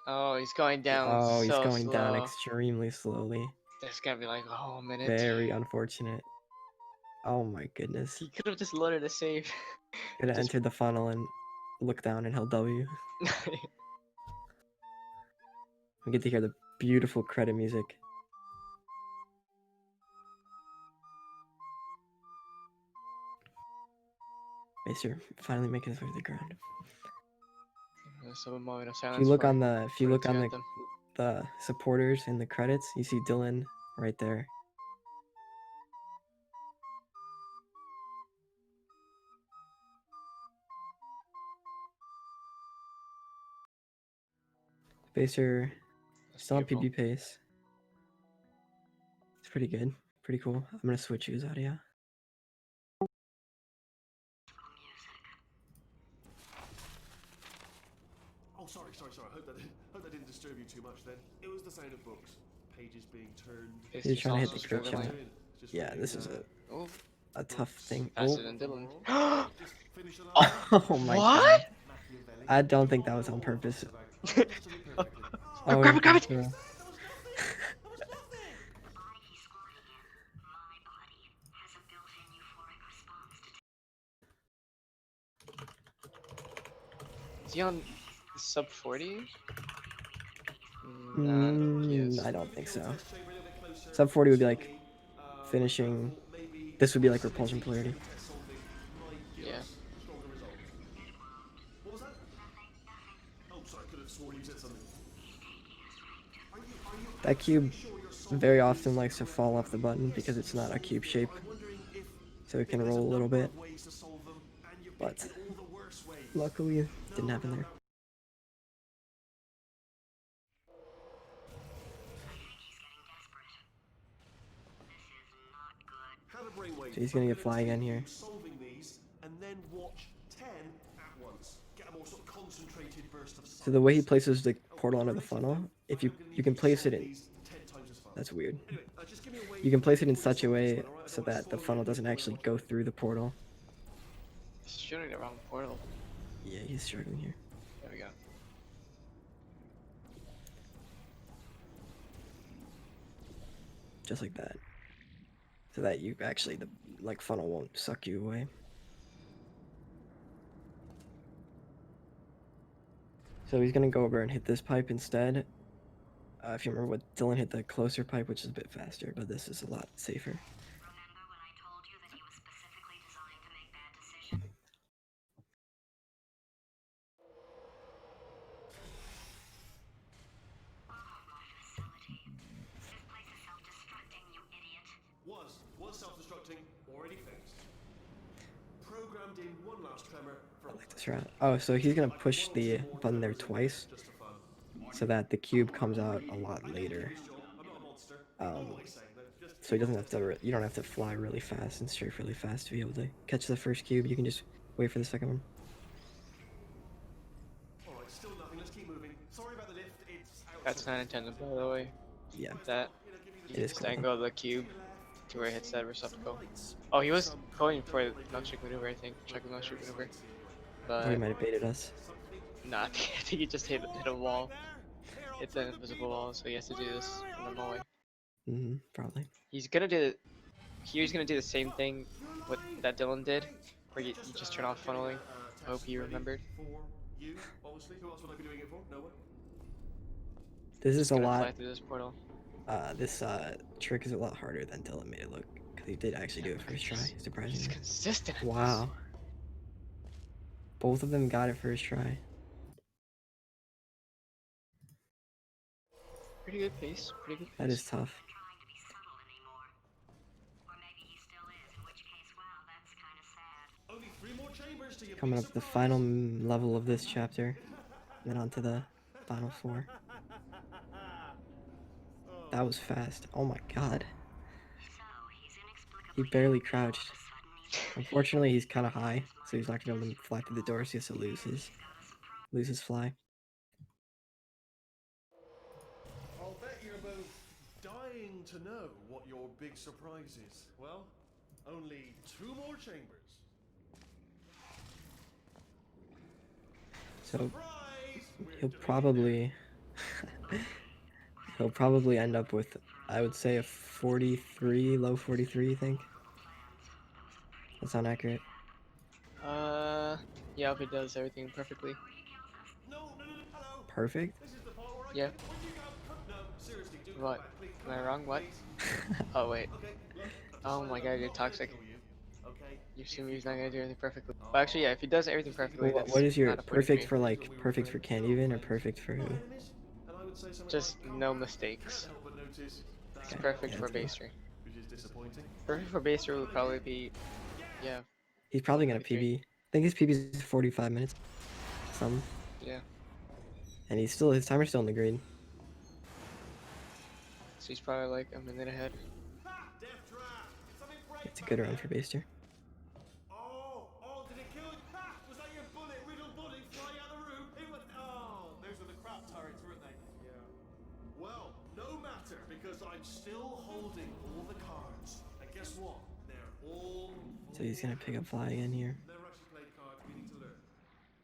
Oh, he's going down. Oh, he's so going down slow. extremely slowly. There's gonna be like a whole minute. Very unfortunate. Oh my goodness. He could have just loaded a save. Could have just- entered the funnel and looked down and held W. We get to hear the beautiful credit music. Baister finally making his way to the ground. So a moment of If silence. you look for on the two anthem. the supporters in the credits, you see Dillon right there. Baister That's still on beautiful. PB pace. It's pretty good. Pretty cool. I'm gonna switch use audio. Oh, sorry. Hope that didn't disturb you too much then. It was the sound of books, pages being turned. It's He's just trying to hit also the crit shot. struggling. Just Yeah, reading, this is Oh, a tough thing. faster Oh, than Dylan. just finish it off. oh my What? god. I don't think that was on purpose. Oh, grab it, grab it! throw. That was nothing. Is he on sub 40? Nah, he is. I don't think so. Sub 40 would be like finishing. This would be like repulsion polarity. Yeah. What was that? Oh, sorry, I could have sworn you said something. That cube very often likes to fall off the button because it's not a cube shape, so it can roll a little bit. But luckily, it didn't happen there. So he's gonna get fly again here. Solving these and then watch 10 at once. Get a more sort of concentrated burst of So the way he places the portal under the funnel, if you can place it in, 10 times as fast. that's weird. Anyway, just give me a way You can place it in such a way so that the funnel doesn't actually go through the portal. He's shooting the wrong portal. Yeah, he's struggling here. There we go. Just like that. So that you actually, the like funnel won't suck you away. So he's gonna go over and hit this pipe instead. If you remember what Dylan hit the closer pipe, which is a bit faster, but this is a lot safer. Remember when I told you that he was specifically designed to make bad decisions? This place is self-destructing, you idiot. Was self-destructing, already fixed. Programmed in one last tremor I from like this route. Oh, so he's gonna push the button there twice, just for fun. so that the cube comes out a lot later. I'm not a monster. So he doesn't have to. You don't have to fly really fast and strafe really fast to be able to catch the first cube. You can just wait for the second one. Alright, still nothing. Let's keep moving. Sorry about the lift. It's out. That's not intended, by the way. Yeah. That It is just cool. angle the cube to where it hits that receptacle. Oh, he was going for the milkshake maneuver, I think. Check the milkshake maneuver. Or he But might have baited us. nah, I think he just hit a wall. Hit the invisible wall, so he has to do this the normal way. Probably. He's gonna do he's gonna do the same thing what that Dylan did, where you just turn off funneling. I hope he remembered. For you, obviously. Who else would I be doing it for? No one. This is a Gonna lot. fly through this portal. This trick is a lot harder than Dylan made it look, because he did actually do it first try, He's surprisingly. consistent. At this. Wow. Both of them got it first try. Pretty good pace. Pretty good pace. That is tough. Trying to be subtle anymore. Or maybe he still is, in which case, well, that's kind of sad. Only 3 more chambers to you. Coming up to the final level of this chapter, then on to the final 4. That was fast. Oh my god. So, he's inexplicably He barely crouched. suddenly Unfortunately, he's kind of high, so he's not gonna be able to fly through the door, so he has to lose his fly. I'll bet you're both dying to know what your big surprise is. Well, only 2 more chambers. So Surprise! he'll probably he'll probably end up with, I would say, a 43, low 43, I think. That sound accurate? Yeah, if he does everything perfectly. No, hello. Perfect? This is the part where I Yeah. when you go. No, seriously, do What? come back, please. Am I wrong? What? Please. Oh wait. Okay, look, Oh my god, you're I'm not toxic. gonna kill you, okay? You assume he's not gonna do anything perfectly. But actually, yeah, if he does everything perfectly, What that's is your not a perfect 43. for, like, perfect for can't even, or perfect for who? Enemies? And I would say something Just like, no "Can't mistakes. help but notice that It's Okay, perfect yeah, for that's good. baister. which is disappointing. Perfect for baister would probably be, yeah, He's probably gonna 43. PB. I think his PB is 45 minutes. Some. yeah. And his timer's still in the green. So he's probably like a minute ahead. Ha! Death trap! It's a good run for Baister. Oh, did it kill you? Ha! Was that your bullet, riddle bullet flying out of the room? It was. Oh, those were the crap turrets, weren't they? Yeah. Well, no matter, because I'm still holding all the cards. And guess what? They're all. So he's gonna pick up fly again here. Never actually played cards, we need to learn.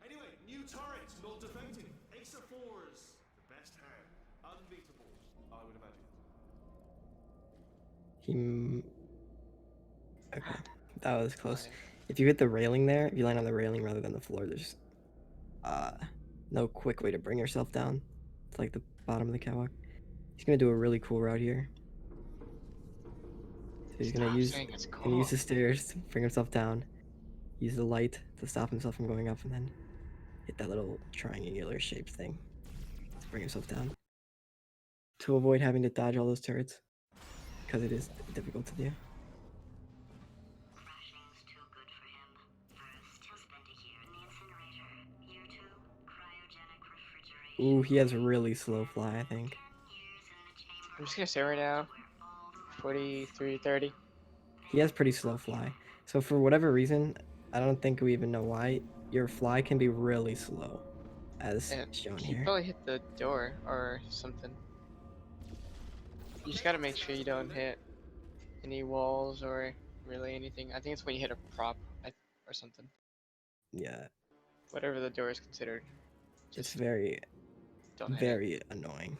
Anyway, new turrets, not defective. Ace of fours, the best hand. Unbeatable, I would imagine. Okay, that was close. Fine. If you hit the railing there, if you land on the railing rather than the floor, there's no quick way to bring yourself down. It's like the bottom of the catwalk. He's gonna do a really cool route here. So he's gonna Stop use saying it's gonna use cool. the stairs to bring himself down. Use the light to stop himself from going up, and then hit that little triangular shaped thing to bring himself down. To avoid having to dodge all those turrets, because it is difficult to do. Crashing's too good for him. First, he'll spend a year in the incinerator. Year 2, cryogenic refrigeration. Ooh, he has really slow fly, I think. 10 years in the chamber I'm just gonna say right now, 43:30. He has pretty slow fly. So for whatever reason, I don't think we even know why, your fly can be really slow, as And shown he here. probably hit the door or something. You just gotta make sure you don't hit any walls or really anything. I think it's when you hit a prop or something. Yeah, Whatever the door is considered. it's Just very, don't hit it. very annoying.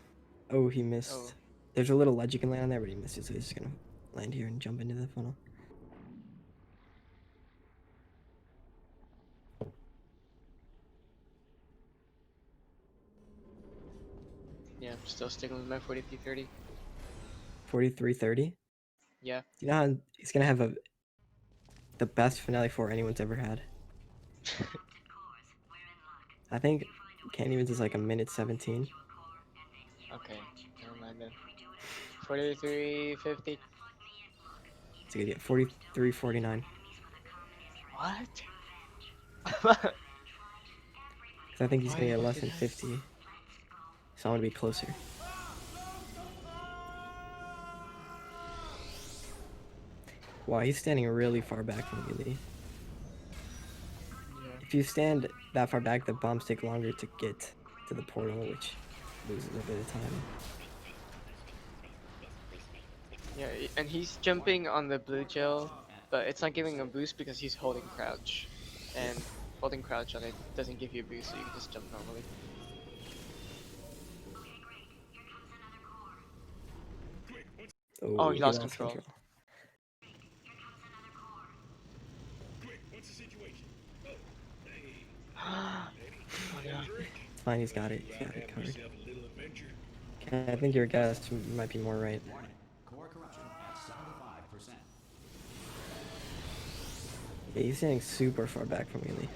Oh, he missed. Oh. There's a little ledge you can land on there, but he missed it, so he's just gonna land here and jump into the funnel. Yeah, I'm still sticking with my 43:30. 43:30. Yeah. You know how he's gonna have the best finale 4 anyone's ever had. I think Can't Evens is like a minute 17. Okay, never mind then. 43:50. It's gonna get 43:49. What? Because I think he's Why gonna did get you less do than that? 50. So I'm gonna be closer. Wow, he's standing really far back from Gilly. Yeah. If you stand that far back, the bombs take longer to get to the portal, which loses a bit of time. Yeah, and he's jumping on the blue gel, but it's not giving him a boost because he's holding crouch. And holding crouch on it doesn't give you a boost, so you can just jump normally. Oh, he lost control. Quick, what's the situation? Oh, yeah. It's fine, he's got it. He's got it Have covered. yourself a little adventure. Okay, I think your guess might be more right. Warning. Core corruption at 75%. Yeah, he's standing super far back from Gilly.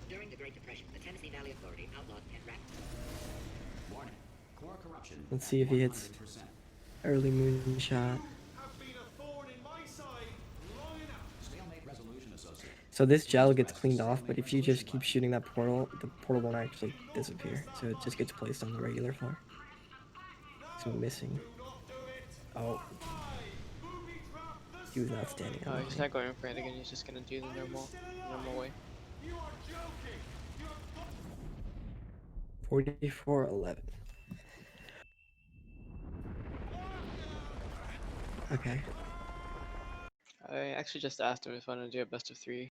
During the Great Depression, the Tennessee Valley Authority outlawed pet rap. Warning. Core corruption. Let's at see if he hits 100%. early moon shot. Have been a thorn in my side long enough. Stalemate resolution associated. So this gel gets cleaned off, but if you just keep shooting that portal, the portal won't actually disappear. So it just gets placed on the regular floor. So missing. Do not do it. Oh, Booby trap the he was not standing Oh, on he's it. not going for it again. He's just gonna do the normal way. You are joking. You are 44-11. Okay. I actually just asked him if I want to do a best of 3.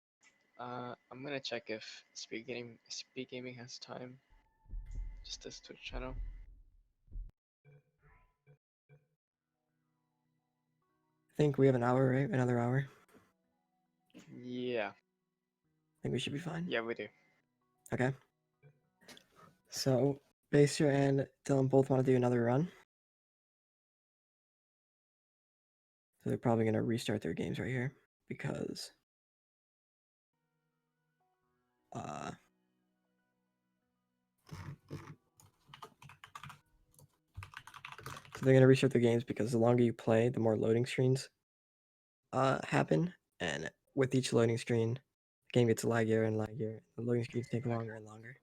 I'm gonna check if SpeedGaming has time. Just this Twitch channel. I think we have an hour, right? Another hour. Yeah. I think we should be fine. Yeah, we do. Okay. So, Baser and Dylan both want to do another run. So they're probably going to restart their games right here because so they're going to restart their games because the longer you play, the more loading screens happen, and with each loading screen, the game gets laggier and laggier. The loading screens take longer and longer.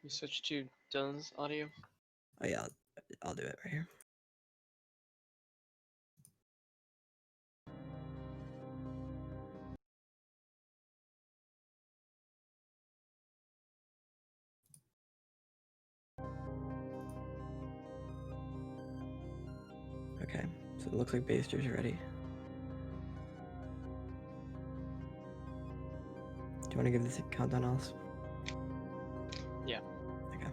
You switch to Dylan's audio. Oh yeah, I'll do it right here. Okay, so it looks like Baister's ready. Do you want to give this a countdown, Alice? Yeah. Okay.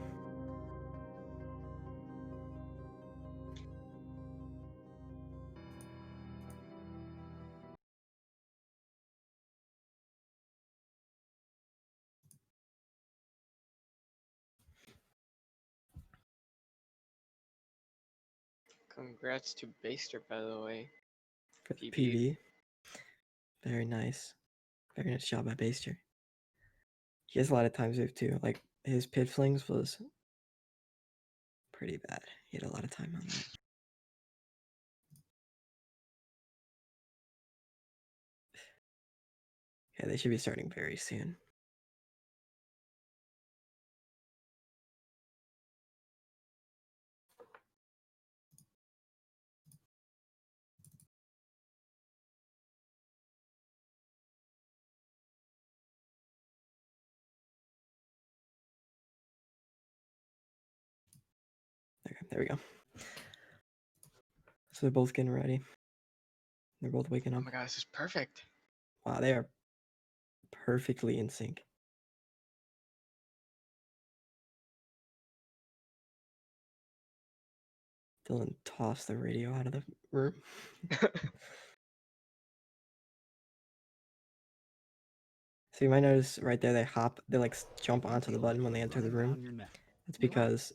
Congrats to Baister, by the way. For the PB. PB. Very nice. Very nice job by Baister. He has a lot of time save too. Like his pit flings was pretty bad. He had a lot of time on that. Okay, they should be starting very soon. Okay, there we go. So they're both getting ready. They're both waking Oh up. my god, this is perfect. Wow, they are perfectly in sync. Dylan tossed the radio out of the room. So you might notice right there, they like jump onto the button when they enter the room. That's because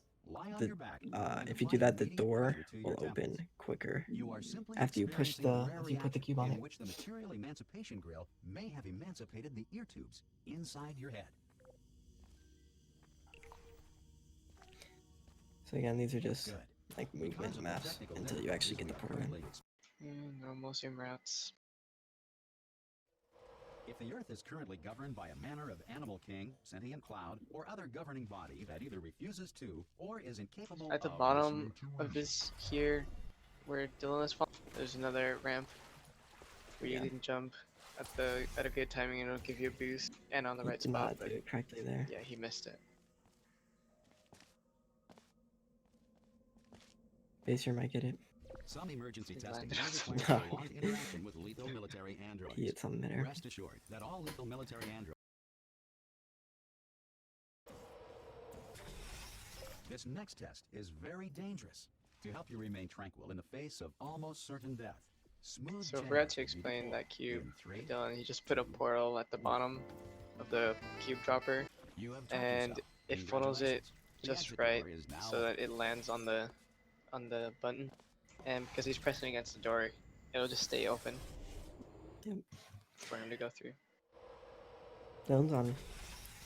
if you do that, the door will open quicker after you put the cube on it. in which the material emancipation grill may have emancipated the ear tubes inside your head. So again, these are just Good. like Because movement of the maps technical until you actually get the difficulties portal we in. currently Normal sim routes. If the Earth is currently governed by a manner of animal king, sentient cloud, or other governing body that either refuses to or is incapable At the of bottom listening to of reason. this here, where Dylan is falling, there's another ramp where you Yeah. can jump at a good timing and it'll give you a boost. And on the He right did spot, not but do it correctly there. yeah, he missed it. Baser might get it. Some emergency He testing landed may on require something. prolonged interaction with lethal military androids. He hit something there. Rest assured that all lethal military androids. This next test is very dangerous. To help you remain tranquil in the face of almost certain death, smooth So I jazz forgot to will be explain that deployed cube. in 3, Dylan, he just put a portal at the bottom of the cube dropper, You have topped and yourself. it funnels it Congratulations. The just exit right door is now so that it lands on the button. And because he's pressing against the door, it'll just stay open Yep. for him to go through. Dylan's on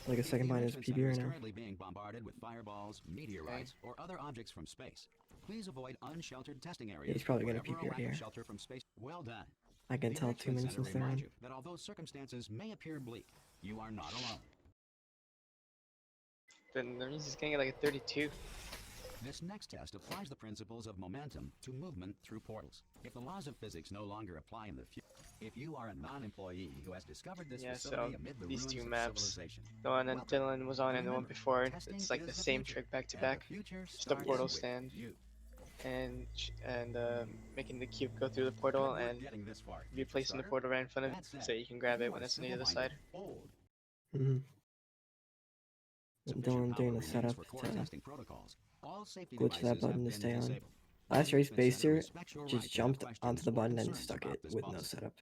like a If second the behind his enrichment PB center right is now. currently being bombarded with fireballs, meteorites, or other objects from space, please avoid unsheltered testing areas. he's probably gonna wherever PB a right lack of here. shelter from space. Well done. I can The tell 2 enrichment minutes center since they're reminds in. you that although circumstances may appear bleak, you are not alone. Then that means he's gonna get like a 32. This next test applies the principles of momentum to movement through portals. If the laws of physics no longer apply in the future, if you are a non-employee who has discovered this Yeah, facility so amid the these ruins two of maps, civilization, the one that welcome. Dylan was on and the one Remember, before, testing it's like is the the same future, trick back to and back. the future Just a starts portal with stand you. and making the cube go through the portal Good work and getting this far, future replacing the starter. portal right in front of That it said, so you can if grab you it when are it's on the other side. simple-minded, bold, And sufficient Dylan power doing the remains setup for core to testing protocols. All safety glitch that devices button have to been stay on. disabled. Last The race, Enrichment Center Baster respects your right just to have jumped onto questions the or button and concerns stuck about it this with no policy. setup.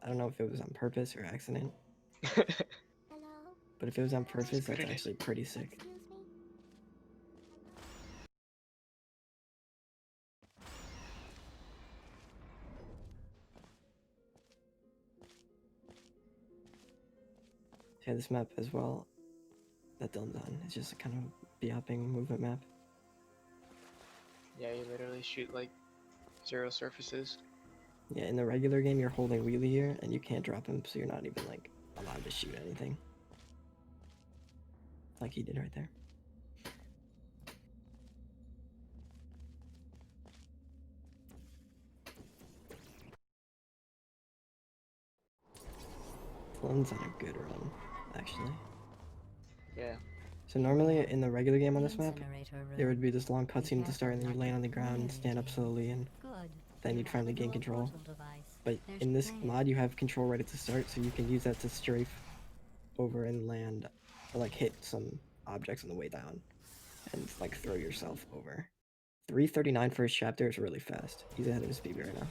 I don't know if it was on purpose or accident, Hello? but if it was on He's purpose, good that's at it. actually pretty sick. Excuse me? Yeah, this map as well that Dylan's on is just a kind of be-hopping movement map. Yeah, you literally shoot like 0 surfaces. Yeah, in the regular game, you're holding wheelie here, and you can't drop him, so you're not even like allowed to shoot anything. Like he did right there. Dillon's on a good run, actually. Yeah. So normally in the regular game on The this map, incinerator there room. would be this long Be cutscene at the start, and then you careful land not on the to ground and stand up anything. slowly, and Good. then You you'd have finally the gain dual control. portal device. But There's in this plan. mod, you have control right at the start, so you can use that to strafe over and land, or like hit some objects on the way down, and like throw yourself over. 3:39 first chapter is really fast. He's ahead of his speed right now.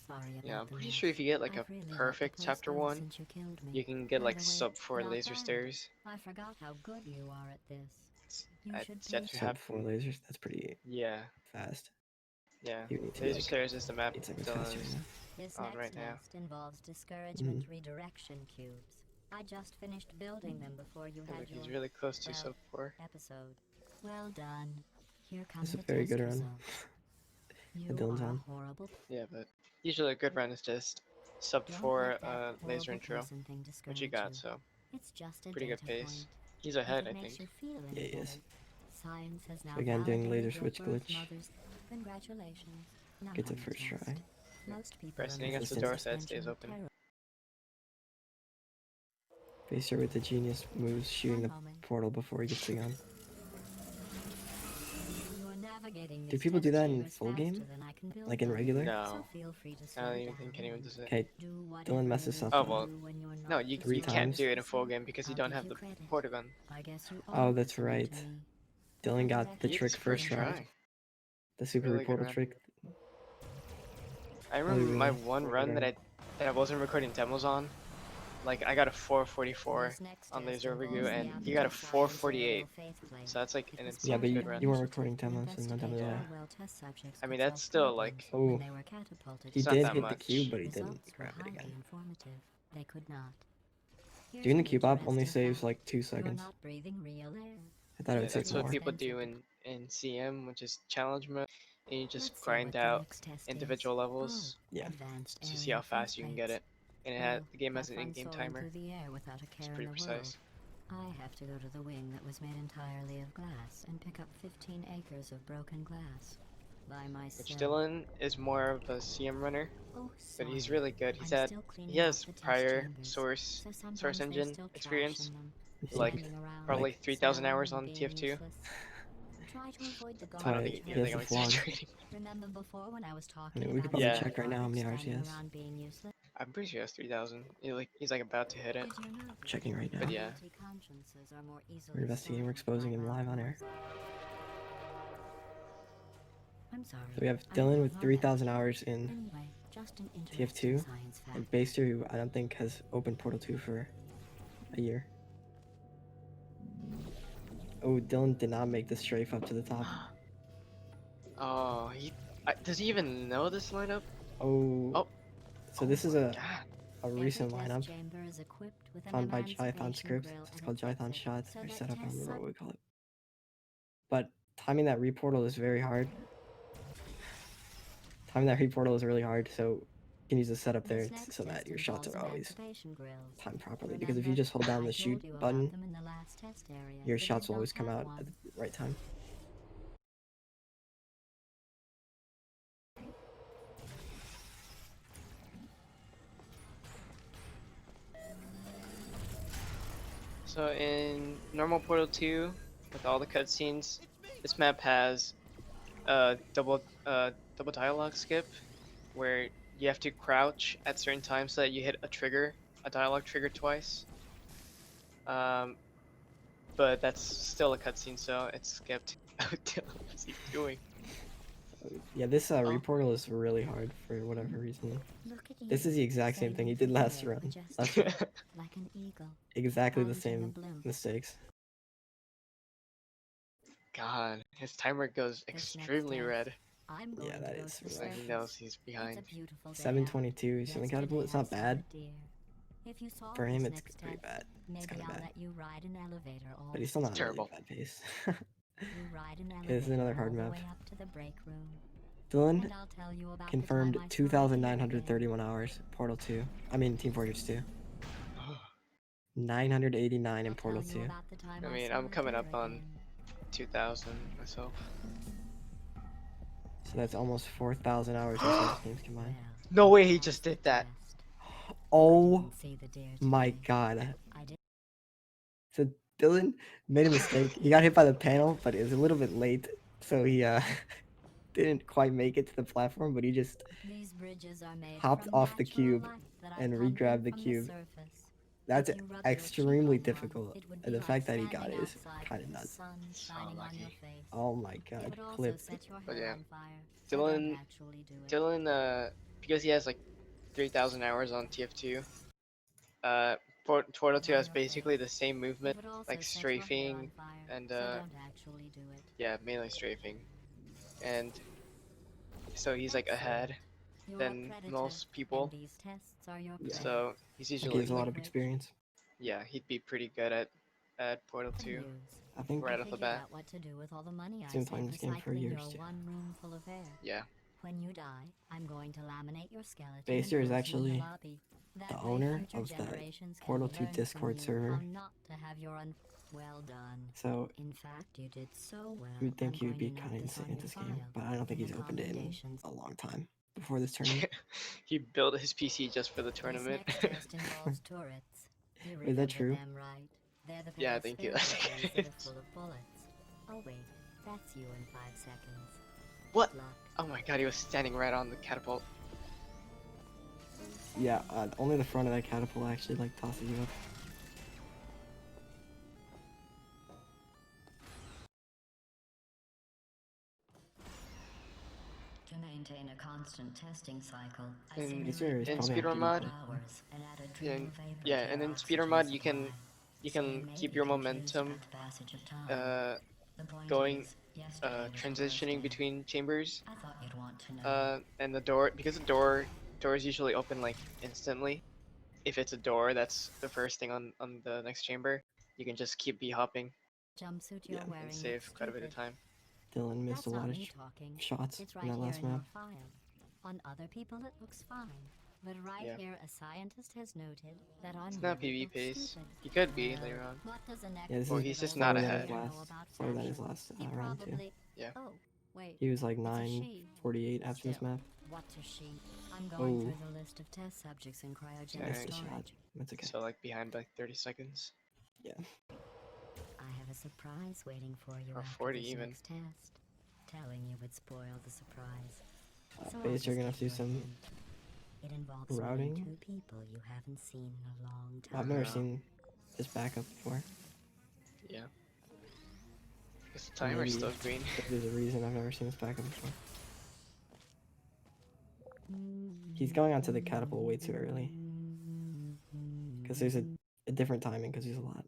Sorry about Yeah, I'm the pretty mess. sure if you get like a I've really let the perfect place chapter go 1, since you killed me. you can get By like the way, sub 4 not laser bad. stairs. I forgot how good you are at this. You I should just taste Sub have, 4 lasers, that's pretty yeah, fast. yeah. You need to Laser like stairs is the map 8 seconds faster. Dylan's Yeah. This on next right now. test involves discouragement redirection cubes. I just finished building them before you Yeah, had look, your he's really close to well, sub 4. episode. Well done. Here come That's a the very test good run. results. You Dylan's are on. a horrible. Yeah, but usually a good run is just sub Don't 4 let that laser horrible intro, person thing which he discourage got, you. so It's just a pretty good data pace. point. He's If ahead, it I makes think. you feel Yeah, any he is. better, science has now Again, doing validated laser your switch birth glitch. mother's. Congratulations. Now Gets on it the first try. test. Most people Pressing in against the the door Resistance. so it stays open. Baister with the genius moves, shooting the One moment. portal before he gets the gun. You're navigating Do these people do test that in chambers full faster game? than I can build Like in them. regular? No, So feel free to I slow don't even down think anyone and does it. Okay, do Dylan whatever messes it is up. Oh, you well, do when you're no, not you 3 can't times. do it in a full game because you I'll don't give have you the credit. portal gun. I guess you Oh, are that's listening right. to me. Dylan If I got the He direct gets trick you first first to try. try. The super Really good portal run. trick. I remember my Really, one really run good that I wasn't recording demos on. Like I got a 444 This next on test laser involves overview, the and aptitude you got a science 448. aerial faith plate. So that's like It an was Yeah, insane but good run. you weren't recording demos in the demo. Investigate Yeah. how well test subjects I mean, could that's solve still problems like, Oh, when they were catapulted. he It's not did that hit the cube, much. but he didn't Results were grab it highly again. informative. They could not. Here's Doing the an cube op only interesting saves fact. like 2 You're seconds. not breathing real air. I thought it yeah, would take that's what more. people do in CM, which is challenge mode, and you just Let's see grind what the out next test individual is. levels Oh, Yeah. advanced to see aerial how fast faith you can get plates. it. And Well, the game has have an fun in-game soaring timer. through the air without a It's care pretty in the precise. world. I have to go to the wing that was made entirely of glass and pick up 15 acres of broken glass by myself. Which Dylan is more of a CM runner, Oh, but he's sorry. really good. I'm still cleaning He has out the test prior chambers, source so sometimes source there's engine still trash experience, in them, like standing around, probably Like- 3,000 hours silent on and being TF2. useless. Try to avoid the That's I don't why think he you has think the I'm vlog. exaggerating. Remember before when I was I talking mean, we could about probably Yeah. check right now how many hours he standing has. around being useless? I'm pretty sure he has 3,000. He's like about to hit it. Did you know Checking right now. But yeah. guilty consciences are more easily We're investigating, we're softened exposing by him live on air. I'm sorry. So we have I Dylan don't with know 3,000 that. hours in Anyway, just an TF2, interesting science fact. and Baister, who I don't think has opened Portal 2 for a year. Oh, Dylan did not make the strafe up to the top. Oh, does he even know this lineup? Oh. Oh. So this is a God. recent Every test lineup chamber is equipped with an found by emancipation Jython Scripts. grill It's and called an Jython exit, Shots, so or that setup, I don't test remember what we call it. But timing that reportal is very hard. Timing that reportal is really hard, so you can use the setup there This next so that test your shots involves are always emancipation grills. timed properly. Because if you Remember, just hold down I the told shoot you about button, them in the last test area, your but shots you will always don't come have out one. at the right time. So in normal Portal 2, with all the cutscenes, this map has a double dialogue skip, where you have to crouch at certain times so that you hit a dialogue trigger twice. But that's still a cutscene, so it's skipped. What's he doing? Yeah, this reportal is really hard for whatever reason. Look at This you, is the exact same sailing thing he through did the last air, run. majestic, Last like an eagle. exactly the Pointing same a bloom. mistakes. God, his timer goes This next extremely test, red. I'm going Yeah, to that go is to the So he surface. knows he's It's behind. a beautiful day 722 out. ceiling catapult. It's not Yesterday I bad. saw a deer. If you solve For him, this it's next pretty test, bad. maybe kinda I'll bad. let you ride an elevator all But he's still not really Terrible. bad pace. You ride an Okay, this is another elevator hard all the map. way up to the break room. Dylan And I'll tell you about confirmed the time I saw a deer again. 2,931 hours. Portal 2. I mean, Team Fortress 2. 989 in I'll Portal tell 2. you about the time I mean, saw I'm a coming deer up on again. 2,000 myself. So that's almost 4,000 hours in both games combined. Well, No way he that's just the did that. test. Oh didn't see the deer my today. god. I did. So Dylan made a mistake. He got hit by the panel, but it was a little bit late, so he didn't quite make it to the platform. But he just These bridges are made hopped from off the natural cube light that I and pumped in re-grabbed the from cube. surface. That's If you rub your cheek extremely on one, difficult, it would and be the fact like that he got it standing is outside kind of with the nuts. sun So shining on your lucky. face. Oh my It god, would also clipped. set your But hair yeah, on fire. So don't Dylan, actually do it. Dylan, because he has like 3,000 hours on TF2. Portal 2 On has your basically face. the same It movement, would also like set your hair on strafing fire. and So don't actually do it. yeah, mainly strafing, and so he's like ahead Excellent. You're a than predator, most people. and these tests are your Yeah. prey. So he's That gives a lot usually of experience. yeah, he'd be pretty good at Portal 2 Amuse. I think right I off the figured bat. out what to do with all the money I He's been saved playing this game for recycling years, your too. one room full of air. Yeah, When you die, I'm going to laminate your skeleton Baister and is pose you in actually the lobby. That the way owner future of that generations can Portal 2 learn from Discord you server. how not to have your well done. So In fact, you did so well. you would think I'm he would going be to kind note of this on insane at your this file. game, but I don't think in he's the opened it in commendations. a long time before this tournament. he built his PC just for the This tournament. next test involves turrets. You Is that remember true? them, right? They're the Yeah, I very think he spare does. things that are full of bullets. Oh wait, that's you in 5 seconds. What? Good luck. Oh my god, he was standing right on the catapult. Yeah, only the front of that catapult actually like tosses you up. To maintain a constant testing cycle, I In- Baister is in probably on Speedrun mod, PvP. hours and add a yeah, drip of vapor yeah, to and your in Speedrun oxygen mod supply. you So can may keep be your confused momentum about the passage of time. uh The point going is, yesterday was your worst transitioning day. between chambers. I thought you'd want to know. And the door, because the doors usually open like instantly. If it's a door that's the first thing on the next chamber, you can just keep b-hopping Jumpsuit you're Yeah. wearing and save looks quite a bit of stupid. time. Dylan missed That's a lot not of me talking. shots It's in right that here last in your map. file. On other people it looks fine. But right Yeah. here a scientist has noted that on It's you not it PvP looks pace. stupid. He could be Well, later on. what does a neck Yeah, this Well, is he's just slower not than ahead. his last, slower than his last He round too. probably... Yeah. Oh, wait. He was like It's a she. 9:48 after this Still, map. what does she? I'm going Oh. through the list of test subjects in cryogenic Missed the storage. shot. That's okay. So like behind by like 30 seconds. Yeah. I have a surprise waiting for you Or after 40 this even. next test. Telling you would spoil the surprise. So I'll Baister just gonna have to do give you a some hint. It involves meeting routing. 2 people you haven't seen in a long time. I've never Yeah. seen this backup before. Yeah. Because the timer's Maybe still green. There's a reason I've never seen this backup before. He's going onto the catapult way too early. Because there's a different timing because he's a lot,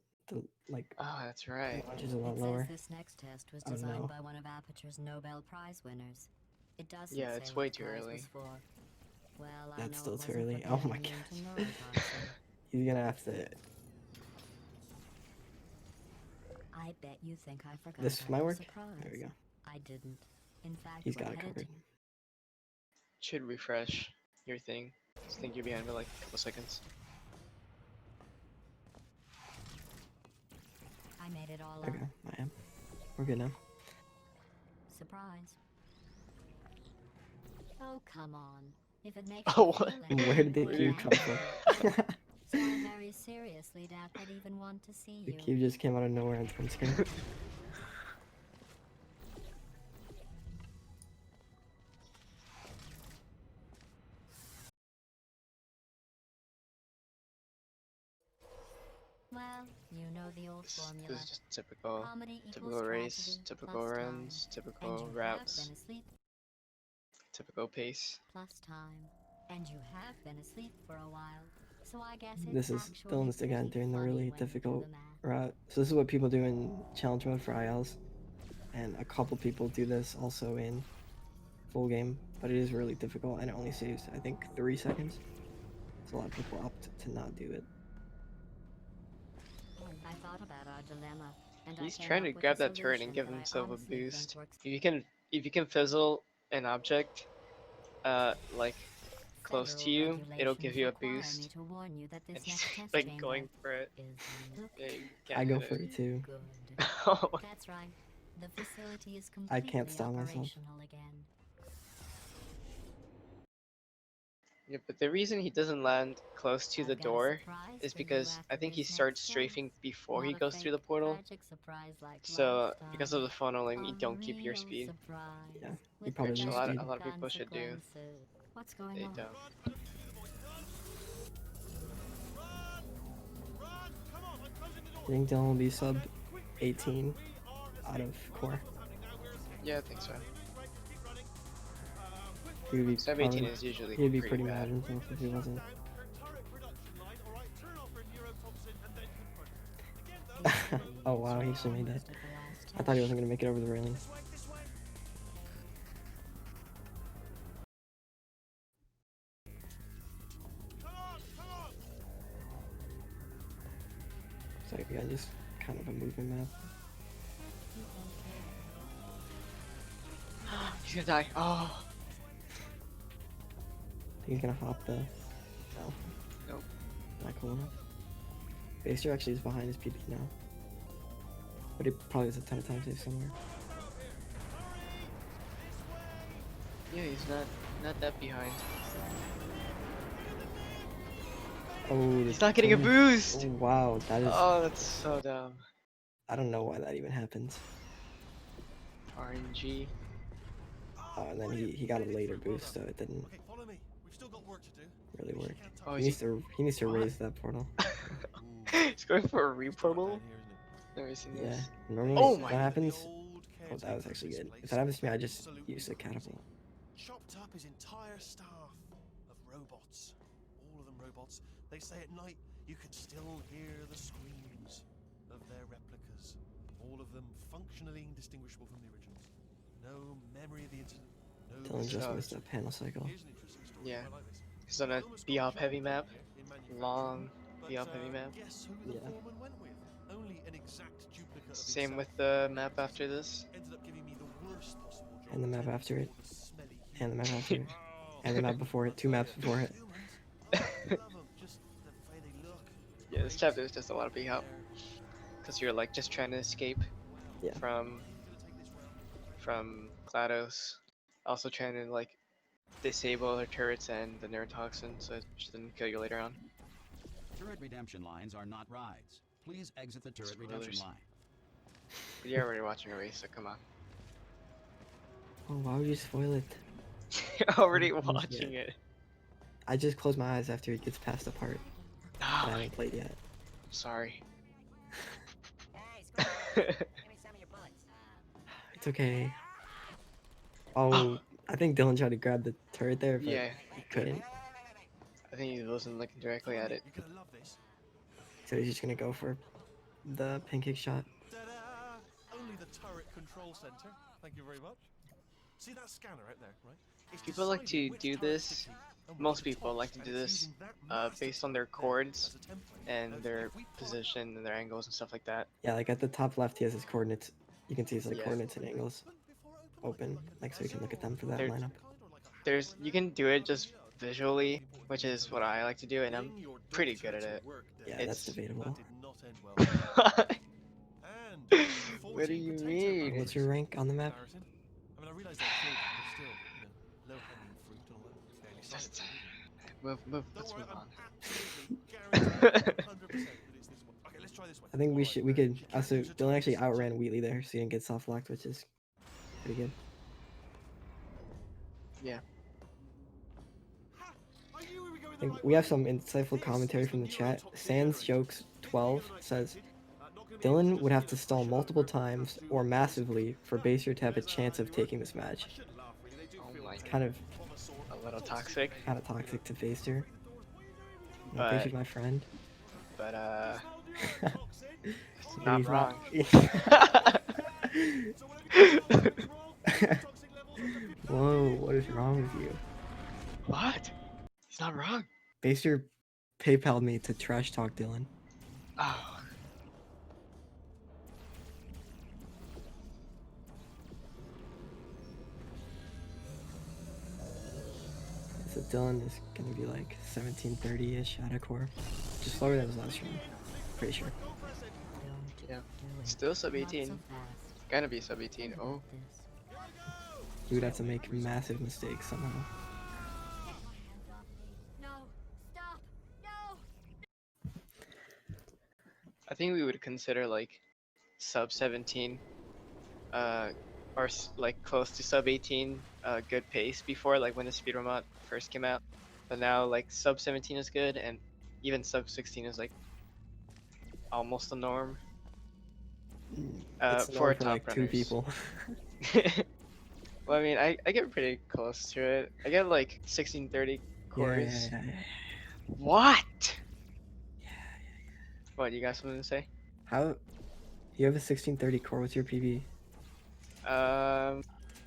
like, Oh, that's right. launch is a It lot says lower. this next test was Oh, designed no. by one of Aperture's Nobel Prize winners. It doesn't Yeah, say it's what way the too prize early. was for. Well, I That's know still it too wasn't early. for Oh my getting you gosh. into neurotoxin. He's gonna have to. I bet you think I forgot This about might the work. surprise. There we go. I didn't. In fact, He's we're got it headed covered. Should refresh your thing. Just think you're behind by like a couple seconds. I made it all up. Okay, I am. We're good now. Surprise. Oh, come on. If it makes Oh, you what? feel any Where did the better, cube I'm come from? good. So I very seriously doubt I'd even want to see The you. cube just came out of nowhere on the screen. Well, you know the old formula. This is just typical. Comedy equals Typical race, tragedy typical plus runs, time. typical And you have routes, been asleep typical pace. plus time. And you have been asleep for a while. So I guess This it's is actually Dylan's again pretty doing the funny really when you do difficult the math. route. So this is what people do in challenge mode for ILs, and a couple people do this also in full game, but it is really difficult and it only saves I think 3 seconds. So a lot of people opt to not do it. I thought about our dilemma, and He's I came trying to up with grab a that turret and solution give that I himself a honestly think boost. works. If you can fizzle an object, like close to Federal you, it'll regulations give you a require me boost. to warn you that this And he's next test like chamber going for it. is Yeah, you can't I go hit for it too. good. Oh, That's right. The facility is I completely can't stop myself. operational again. Yeah, but the reason he doesn't land close to the door is because I think he starts strafing before he goes through the portal. So because of the funneling, you don't keep your speed. Yeah, he probably Which a loses lot, speed. a lot of people should do. What's going They on? don't. I think Dylan will be sub 18 out of core. Yeah, I think so. He would be Sub 18 probably, is usually he'd be pretty pretty mad bad. at himself if he wasn't. Oh wow, he actually made that. I thought he wasn't gonna make it over the railing. So yeah, just kind of a movement map. He's gonna die. Oh. I think he's gonna hop the. No. Nope. Not cool enough. Baister actually is behind his PB now. But he probably has a ton of time save somewhere. Yeah, he's not that behind. Oh, He's not getting a boost. Oh, wow, that is. Oh, that's so dumb. I don't know why that even happens. RNG. Oh, and then he got a later boost, so it didn't Okay, follow me. We've still got work to do. really work. Oh, He needs to raise that portal. He's going for a reportal. Never seen Yeah. this. Normally, Oh what my- happens? Oh, that was actually good. If that happens to me, I just use a catapult. Chopped up his entire staff of robots. All of them robots. They say at night you can still hear the screams of their replicas. All of them functionally indistinguishable from the originals. No memory of the incident. No Dylan just So- missed that panel cycle. Here's an interesting story. Yeah. I like this. He's on a Film was B-op shot heavy in map. manufacturing, Long but, B-op heavy map. Guess who the Yeah. foreman went with? Only an exact duplicate of Same himself. with the map after this. Ended up giving me the worst possible job. And the map after it. All the smelly And the map after it. Oh, And the map before it. 2 maps before it. humans. I love 'em, just the way they look. Yeah, this chapter is just a lot of B-hop. Because you're like just trying to escape Yeah. from GLaDOS. Also trying to like disable her turrets and the neurotoxin so it doesn't kill you later on. Turret redemption lines are not rides. Please exit the turret redemption Spoilers. line. But you're already watching a race, so come on. Oh, why would you spoil it? You're already Oh, watching it. I just close my eyes after it gets past the part. And I Oh, haven't played yet. sorry. Hey, Squirrel, give me some of your bullets. It's okay. Oh, I think Dylan tried to grab the turret there, but Yeah, he couldn't. I think he wasn't looking directly at it. You're gonna love this. So he's just gonna go for the pancake shot. Ta-da! Only the turret control center. Thank you very much. See that scanner out there, right? It's People like to deciding which do turret this. to keep and Most which people to like to toss, do and it's this using that massive based on their thing chords as a template. and Now, their if we put- position and their angles and stuff like that. Yeah, like at the top left, he has his coordinates. You can see his like Yeah. coordinates and angles open, like so you can look at them for that They're- lineup. There's you can do it just visually, which is what I like to do, and I'm pretty good at it. Yeah, It's- that's debatable. That did not end well. And What do you mean? What's your rank on the map? Embarrassing. I mean, I realize that there's still, low hanging fruit and all that. Fairly Just solid. move. Don't Let's worry, move I'm on. absolutely guaranteed 100% that it's this one. Okay, let's try this one. I think we Alright, should. We could. she can't Also, use a Dylan actually total outran Wheatley there, so he didn't get soft locked, which is pretty good. I knew we were going I the think right we have way. some insightful commentary from the chat. Sans Jokes 12 says Not gonna be able Dylan to would have just, to stall push it multiple over. times Do or this. massively for Baser to have a chance of taking this match. I shouldn't laugh, really. They do Oh feel my Kind of, a sort. A little toxic, kind of toxic to Baser. But- Baser's my friend. but it's But not he's wrong. Whoa, what is wrong with you? What? He's not wrong. Baser PayPal'd me to trash talk Dylan. Oh, So Dylan is gonna be like 1730-ish out of core. Just slower than his last round. Pretty sure. yeah. Still sub 18. Gonna be sub 18. Oh, He would have to make massive mistakes somehow. think we would consider like sub 17, or like close to sub 18, good pace before, like when the speedrun mod first came out. But now like sub 17 is good, and even sub 16 is like almost the norm. It's For known for top like 2 runners. people. Well, I mean, I get pretty close to it. I get like 1630 Yeah, cores. yeah. What? What, you got something to say? How you have a 1630 core? What's your PB?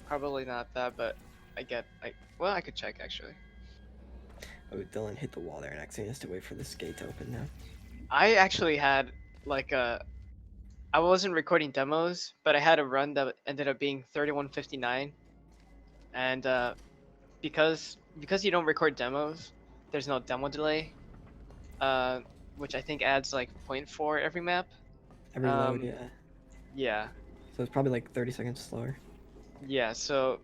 Probably not that, but well, I could check actually. Oh, Dylan hit the wall there, and actually has to wait for this gate to open now. I actually had like I wasn't recording demos, but I had a run that ended up being 3159, and because you don't record demos, there's no demo delay, which I think adds like 0.4 every map. Every load, yeah. Yeah, So it's probably like 30 seconds slower. yeah. So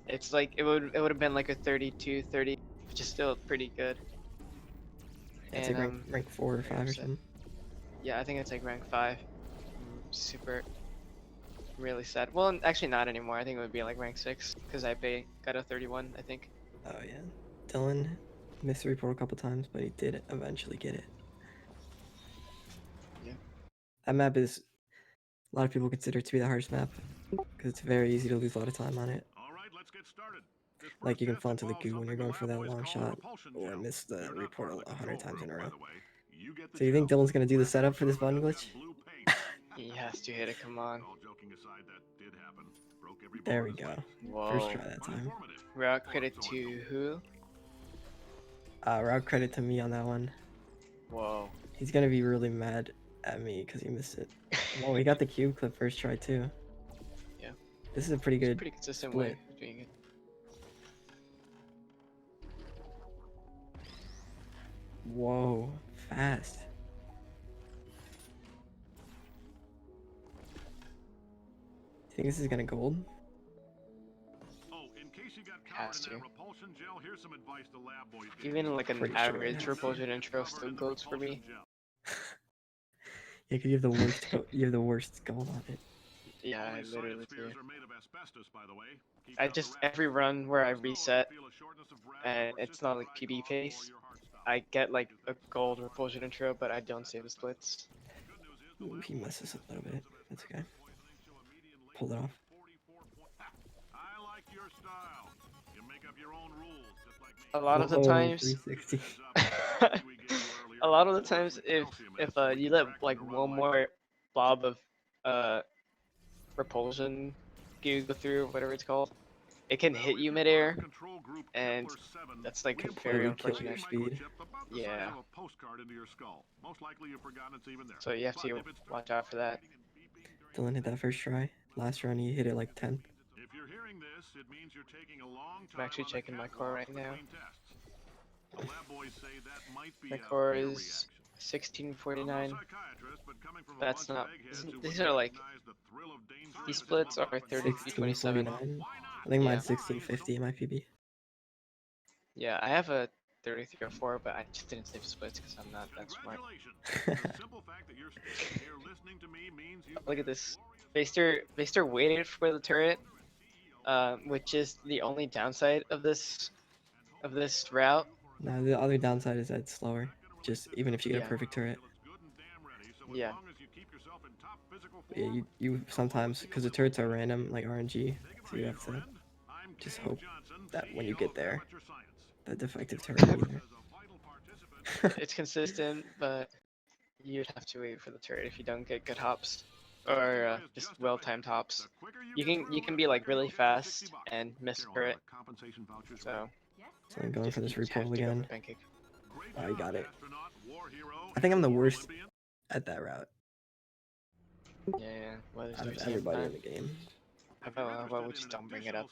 it's like it would have been like a 32, 30, which is still pretty good. Yeah, it's like rank 4 or 5 or upset. something. Yeah, I think it's like rank 5. Super, really sad. Well, actually not anymore. I think it would be like rank 6 because I got a 31, I think. Oh yeah. Dylan missed the report a couple times, but he did eventually get it. Yeah. That map is a lot of people consider it to be the hardest map because it's very easy to lose a lot of time on it. All right, let's get started. This Like you can first fall test into the involves goo when you're something going for that lab boys long call shot repulsion or gel. miss the You're not report part of the 100 control times in a room, row. by the way. You get the So you think gel. Dylan's gonna do the Last setup for this episode, button I got glitch? blue paint. He has to hit it. Come on. All joking aside, that did happen. Broke every There bone we in his go. Whoa. First try that time. Informative. Route credit to who? Route credit to me on that one. Whoa. He's gonna be really mad at me because he missed it. Well, we got the cube clip first try too. Yeah. This is a pretty It's a good pretty consistent split. way of doing it. Whoa, fast. Think this is gonna gold? Oh, in case you got Has caught in to. that repulsion gel, here's some advice the lab boys gave Even me. like an Pretty sure it average has to. repulsion intro Covered still in the goes for me. repulsion gel. Yeah, cause you have the worst you have the worst gold on it. Yeah, I Only literally science do. spheres are made of asbestos, by the way. Keeps I out the just rats. every run where I Snow, reset, feel a shortness of breath, and or it's not like persistent PB dry cough, pace, or your heart stops. I get like a gold repulsion intro, but I don't save the splits. Good news is the Ooh, lab he boys messes say up a little the bit. odds of That's asbestos okay. poisoning show a median Pulled it latency off. of 44 I like your style. You make up your own rules, just like me. A lot of the Whoa, times, 360. Just a heads up, we gave you earlier a lot of the works times, with if calcium in it, so we you can let track like them to one run more blob of repulsion goo go through, whatever it's called, it can hit you midair, Control group and Kepler 7, that's like we very Completely killing unfortunate. your speed. microchip about the size Yeah. of a postcard into your skull. Most likely you've forgotten it's even there. So you have But to if it starts watch out for that. vibrating and beeping during Dylan hit that first try. Last run he hit it like 10th. If you're hearing this, it means you're taking a long time I'm actually on the checking my core catwalk right now. between tests. The lab boys say that might be My a core fear is reaction. 1649. I'm no psychiatrist, but coming from a That's bunch of not. eggheads who These wouldn't are like recognize the thrill of danger these in splits are physical weapons. 3327. 1649. I think Yeah. mine's 1650 in my PB. Yeah, I have a 3304, but I just didn't save splits because I'm not that smart. Congratulations. The simple fact that you're standing here listening to me means you've Look at been this. Baister waited for the turret, which is the only downside of this route. Now the other downside is that it's slower. Just even if you get Yeah. a perfect turret. Yeah. But yeah, you sometimes, because the turrets are random, like RNG, so you have to just hope that when you get there, the defective turret will be there. It's consistent, but you'd have to wait for the turret if you don't get good hops or just well-timed hops. You can be like really fast and miss a turret. So So I'm going just for this you have reportal to go for again. pancake. Oh, you got it. I think I'm the worst at that route Yeah, yeah. Well, there's out no of save everybody in time. the game. How about we just don't bring it up?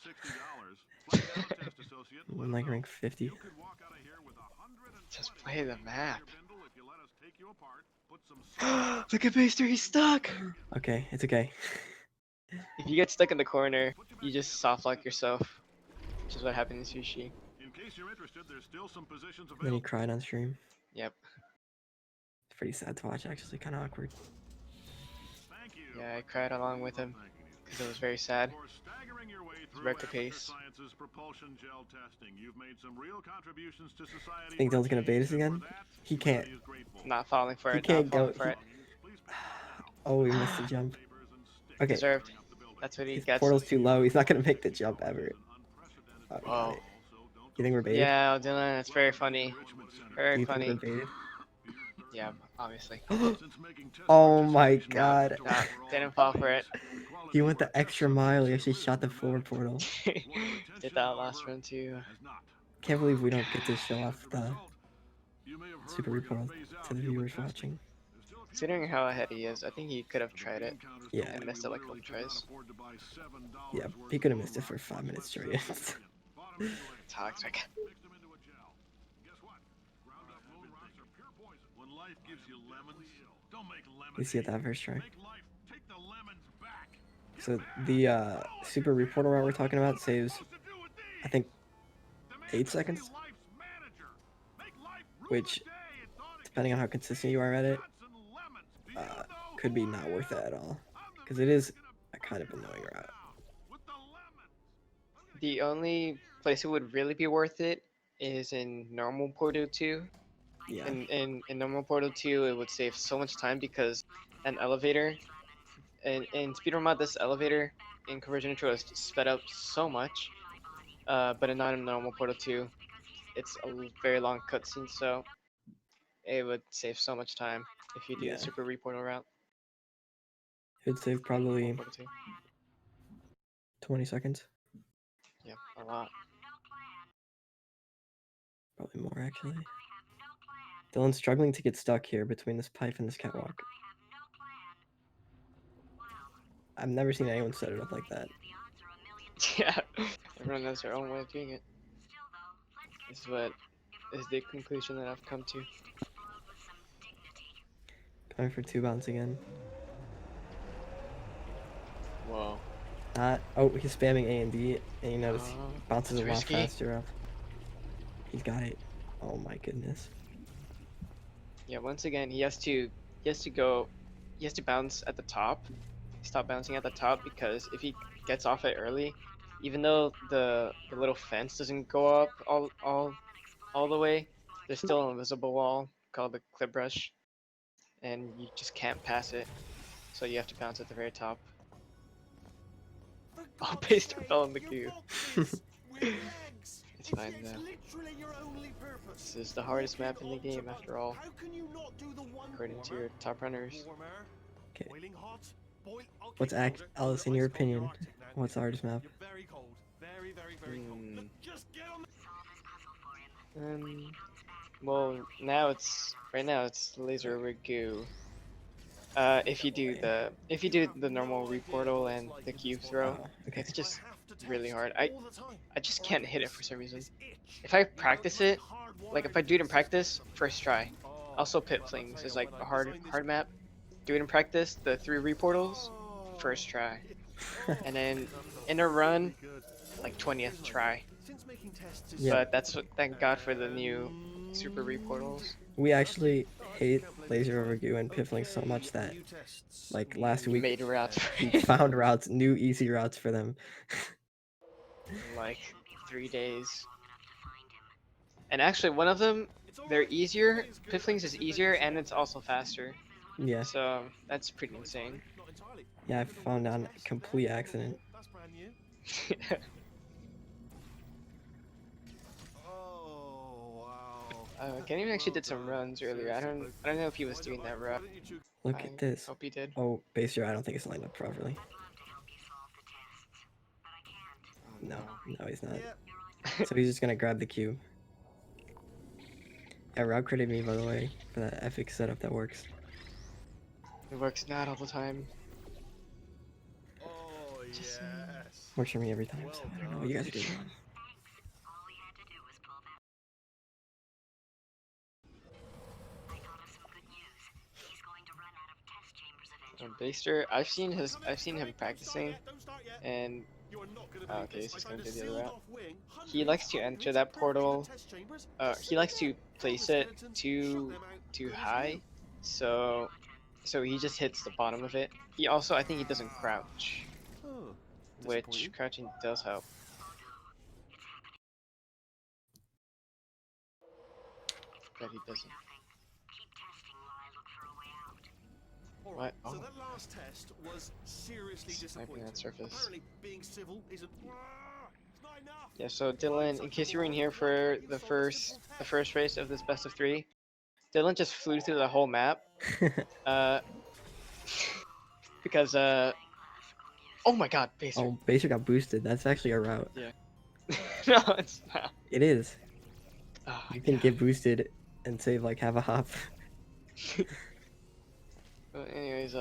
I'm like rank 50. Just play the map. Look at Baister, he's stuck! Okay, it's okay. If you get stuck in the corner, you just soft lock yourself, which is what happened to Sushi. In case you're interested, there's still some positions And then he available. cried on stream. Yep. It's pretty sad to watch, actually, kind of awkward. Yeah, I cried along with him because it was very sad. He wrecked the pace. Think Dylan's gonna bait us again? He can't. Not falling for He it. can't Not falling go. for it. Oh, he missed the jump. Okay, Deserved. That's what he his gets. portal's too low. He's not gonna make the jump ever. Oh, he got Whoa. it. You think we're baited? Yeah, Dylan, it's very funny. Do Very you think funny. we're baited? Yeah, obviously. Oh my god. Nah, didn't fall for it. He went the extra mile. He actually shot the forward portal. Did that last run too. Can't believe we don't get to show off the super report to the viewers watching. Considering how ahead he is, I think he could have tried it Yeah, and missed it like a couple tries. yeah. He could have missed it for 5 minutes straight. Toxic. You see it that first try. So the super reporter route we're talking about saves, I think, 8 seconds, which, depending on how consistent you are at it, could be not worth it at all, because it is a kind of annoying route. The only place it would really be worth it is in normal Portal 2. Yeah, In normal Portal 2, it would save so much time because an elevator, in Speedrun mod, this elevator in Conversion Intro is sped up so much, but in not in normal Portal 2, it's a very long cutscene, so it would save so much time if you do Yeah. the super reportal route. it would save probably Portal 2. 20 seconds, Yeah, a lot. probably more actually. Dylan's struggling to get stuck here between this pipe and this catwalk. I've never seen anyone set it up like that. Yeah, everyone has their own way of doing it. This is the conclusion that I've come to. Going for 2 bounce again. Whoa. Oh, he's spamming A and D, and you notice he Oh, bounces a that's lot risky. faster up. He's got it. Oh my goodness. Yeah, once again, he has to bounce at the top. Stop bouncing at the top, because if he gets off it early, even though the little fence doesn't go up all the way, there's still an invisible wall called the clip brush, and you just can't pass it. So you have to bounce at the very top. Oh, Baister fell in the queue. It's fine though. This is the hardest map in the game after all, according to your top runners. Okay. What's Alice, in your opinion? What's the hardest map? Well, right now it's laser ragu. If you do the normal reportal and the cube throw, Okay. it's just really hard. I just can't hit it for some reason. If I practice it, like if I do it in practice, first try. Also, pit flings is like a hard map. Do it in practice, the 3 reportals, first try, and then in a run, like 20th try. Yeah. But thank God for the new super reportals. We actually hate laser over goo and piffling so much that, like, last week Made routes we found routes, new easy routes for them. in like 3 days. And actually, one of them, they're easier. Pifflings is easier, and it's also faster. Yeah, So that's pretty insane. yeah, I found on complete accident. That's brand new. Oh wow. Kenny actually did some runs earlier. I don't know if he was doing that route. Look I at this. hope he did. Oh, Baister, I don't think it's lined up properly. No, no, he's not. So he's just gonna grab the cube. Yeah, route credit me, by the way, for that epic setup that works. It works not all the time. Oh Just, yes. Works for me every time, so I don't know what you guys are doing wrong. Baister, I've seen him practicing, and okay, he's just gonna do the other route. He likes to enter that portal. He likes to place it too high, So he just hits the bottom of it. He also, I think he doesn't crouch, Oh, which disappointing. crouching does help. But he doesn't. All What? right. So Oh. that last test was seriously Sniping disappointing. at surface. Apparently, being civil isn't. It's not enough. Yeah, so Dylan, in case you were in here for the first race of this best of 3, Dylan just flew through the whole map. Because oh my god, Baser. Oh, Baser got boosted. That's actually a route. Yeah. No, it's not. It is. Oh, You can yeah. get boosted and save like half a hop. But anyways,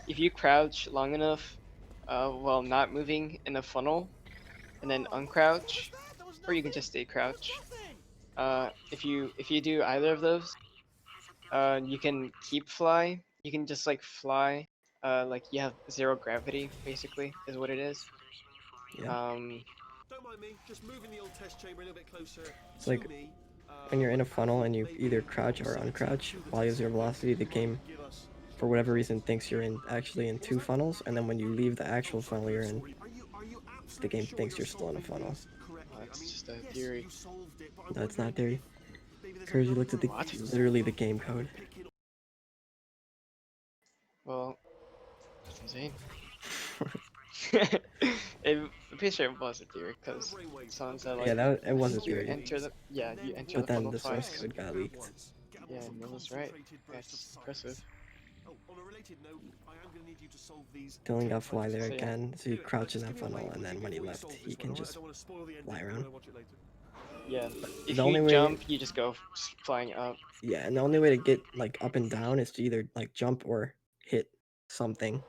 if you crouch long enough, while not moving in a funnel, and then uncrouch, or you can just stay crouch. If you do either of those, you can keep fly. You can just like fly. Like you have 0 gravity, basically, is what it is. Yeah. Don't mind me, just moving the old test chamber a little bit closer. It's like when you're in a funnel and you either crouch or uncrouch while you have 0 velocity, the game, for whatever reason, thinks you're actually in 2 funnels, and then when you leave the actual funnel you're in, the game thinks you're still in a funnel. That's just a theory. No, it's not theory. Kurzi looked at literally the game code. Well, that's insane. I'm pretty sure it was a theory because someone said like, Yeah, it was a you theory. enter the you enter But the then funnel the source twice. code got leaked. Yeah, and it was right. That's impressive. Oh, on a related note, I am going to need you to solve these. Dylan got fly there So, yeah. again, so he crouched in that funnel, and then when he left, he can just fly around. Yeah, if The only you way- jump, you just go flying up. Yeah, and the only way to get like up and down is to either like jump or hit something,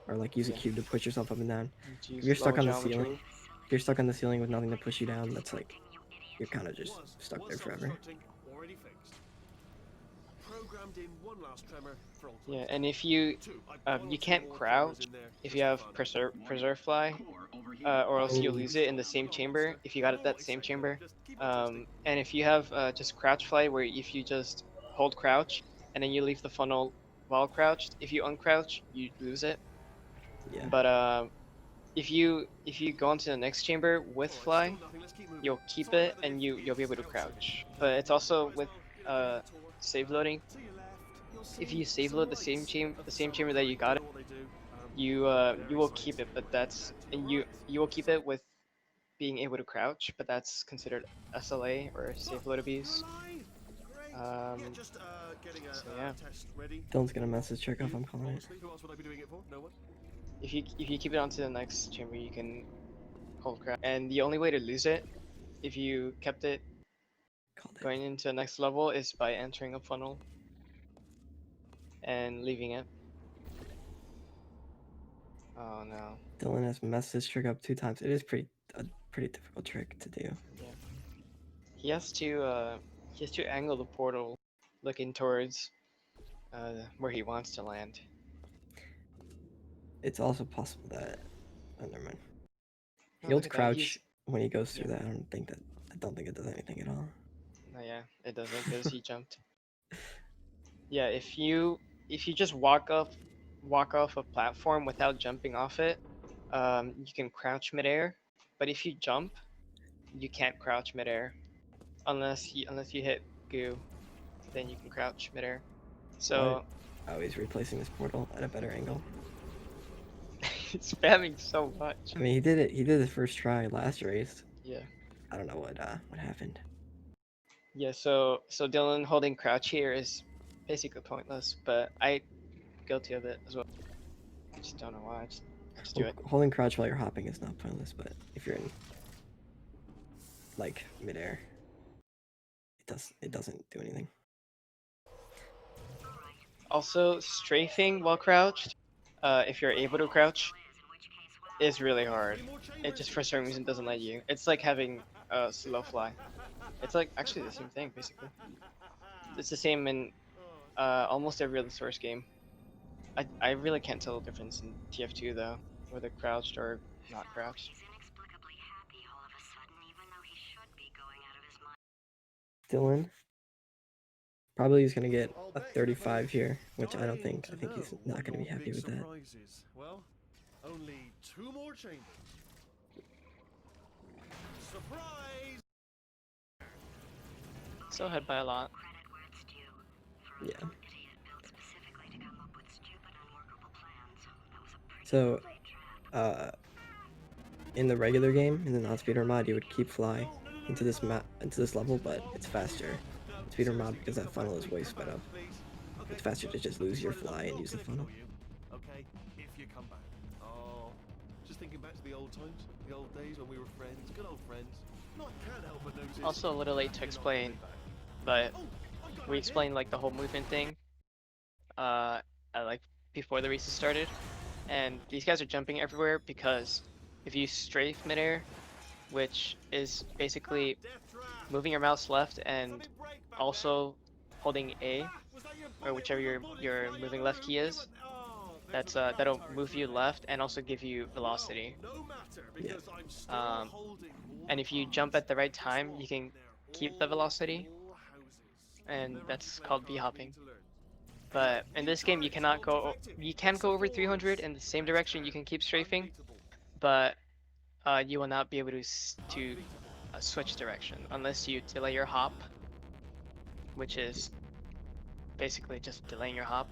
or like use a Yeah. cube to push yourself up and down. Use If you're stuck lower on the geometry. ceiling, if you're stuck on the ceiling with nothing to push you down, that's like you're kind of just stuck there forever. Already fixed. Programmed in one last tremor for all Yeah, and if you can't crouch if you have preserve fly, or else you'll lose it in the same chamber if you got it that same chamber. And if you have just crouch fly, where if you just hold crouch and then you leave the funnel while crouched, if you uncrouch, you lose it. Yeah. But if you go into the next chamber with fly, you'll keep it and you'll be able to crouch. But it's also with save loading. If you save load the same chamber that you got it, you will keep it, but you will keep it with being able to crouch, but that's considered SLA or save load abuse. So yeah, Dylan's gonna message check if I'm calling it. Who else would I be doing it for? No one? if you keep it onto the next chamber, you can hold crouch. And the only way to lose it, if you kept it Called it. going into the next level, is by entering a funnel and leaving it. Oh no. Dylan has messed this trick up 2 times. It is a pretty difficult trick to do. He has to angle the portal looking towards where he wants to land. It's also possible that. Oh, never mind. Oh, He holds look at that, crouch he's- when he goes through that. I don't think it does anything at all. Oh yeah, it doesn't because he jumped. Yeah, if you just walk off a platform without jumping off it, you can crouch midair. But if you jump, you can't crouch midair, unless you hit goo, then you can crouch midair. So Oh, he's replacing this portal at a better angle. it's spamming so much. I mean, he did it. He did his first try last race. Yeah. I don't know what happened. Yeah. So Dylan holding crouch here is basically pointless, but I guilty of it as well. I just don't know why. I just do it. Holding crouch while you're hopping is not pointless, but if you're in like midair, it doesn't do anything. Also, strafing while crouched, if you're able to crouch, is really hard. It just for some reason doesn't let you. It's like having a slow fly. It's like actually the same thing basically. It's the same in almost every other Source game. I really can't tell the difference in TF2 though, whether crouched or not crouched. Dylan, Probably he's gonna get a 35 here, which I don't think. I think he's know not what gonna be your happy big with that. surprise is. Well, only 2 more chambers. Surprise! Still ahead by a lot. Yeah. So, in the regular game, in the non-speedrun mod, you would keep fly into this level, but it's faster. Speedrun mod, because that funnel is way sped up. It's faster to just lose your fly and use the funnel. Okay, if you come back. Oh, just thinking back to the old times, the old days when we were friends, good old friends. No, I can't help but notice. Also a little late to explain, but we explained like the whole movement thing like before the races started, and these guys are jumping everywhere because if you strafe midair, which is basically moving your mouse left and also holding A or whichever your moving left key is, that'll move you left and also give you velocity. Yeah. And if you jump at the right time, you can keep the velocity, and that's called b-hopping. But in this game, you cannot go. You can go over 300 in the same direction. You can keep strafing, but you will not be able to switch direction unless you delay your hop, which is basically just delaying your hop.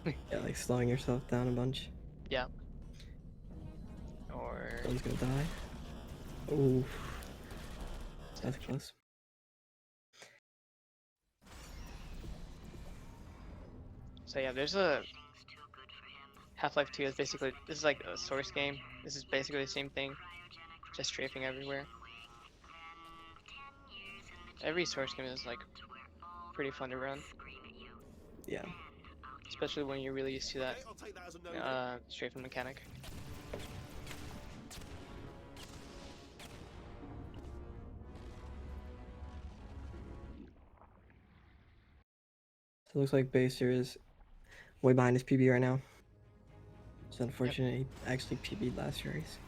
Yeah, like slowing yourself down a bunch. Yeah. Or Someone's gonna die. Ooh. That's close. so yeah, there's a Half-Life 2 is basically this is like a source game. This is basically the same thing, just strafing everywhere. Every source game is like pretty fun to run. Yeah. Especially when you're really used to that strafing mechanic. So it looks like Baster is way behind his PB right now. It's unfortunate he actually PB'd last race.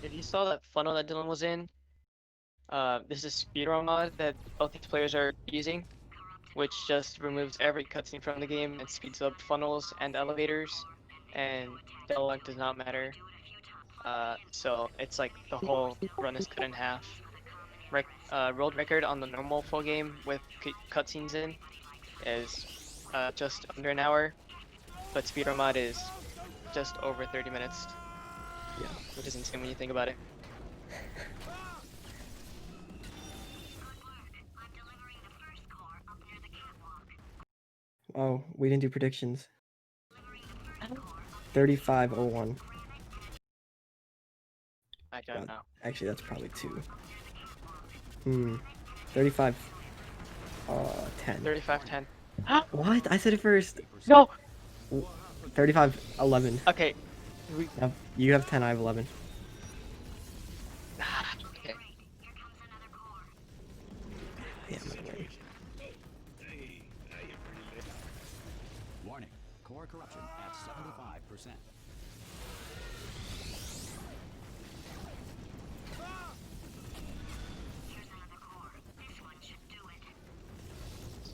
If you saw that funnel that Dylan was in, this is Speedrun mod that both these players are using, which just removes every cutscene from the game and speeds up funnels and elevators, and dillon does not matter. So it's like the whole run is cut in half. World record on the normal full game with cutscenes in is just under an hour, but speedrun mod is just over 30 minutes. Yeah. Which is insane when you think about it. Oh, we didn't do predictions. 3501. I don't know. Actually, that's probably 2. 35. 10. 35-10. What? I said it first. No! 35-11. Okay. You have 10, I have 11. Okay. Yeah, I'm gonna win. Warning, core corruption at 75%.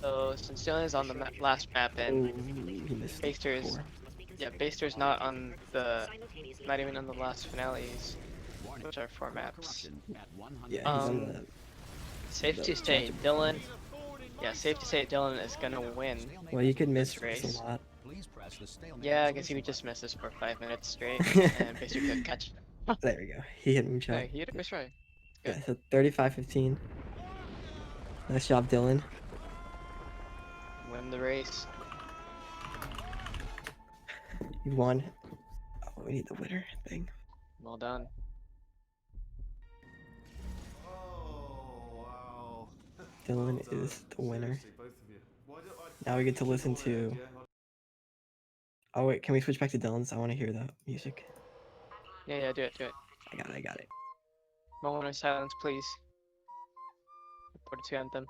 So since Dylan is on the last map and Ooh, he missed Baster's, 4. yeah, Baster's not on the, not even on the last finales, which are 4 maps. Corruption at 100%. Yeah, he's on the... Safe to say, Dylan. Yeah, safe to say, Dylan is gonna win. Well, you could miss this race race. a lot. Please press the stalemate Yeah, I guess he would just miss this for 5 minutes straight, and Baster could catch. There we go. He hit Moonshot. Hey, he hit a first try. Yeah, so 35-15. Nice job, Dylan. Win the race. You won. Oh, we need the winner thing. Well done. Oh, wow. Dylan Well done. is the winner. Seriously, both of you. Why don't I Now we get to listen go ahead, to... yeah? Oh wait, can we switch back to Dylan's? I want to hear the music. Yeah, do it. I got it. Moment of silence, please. Report to anthem.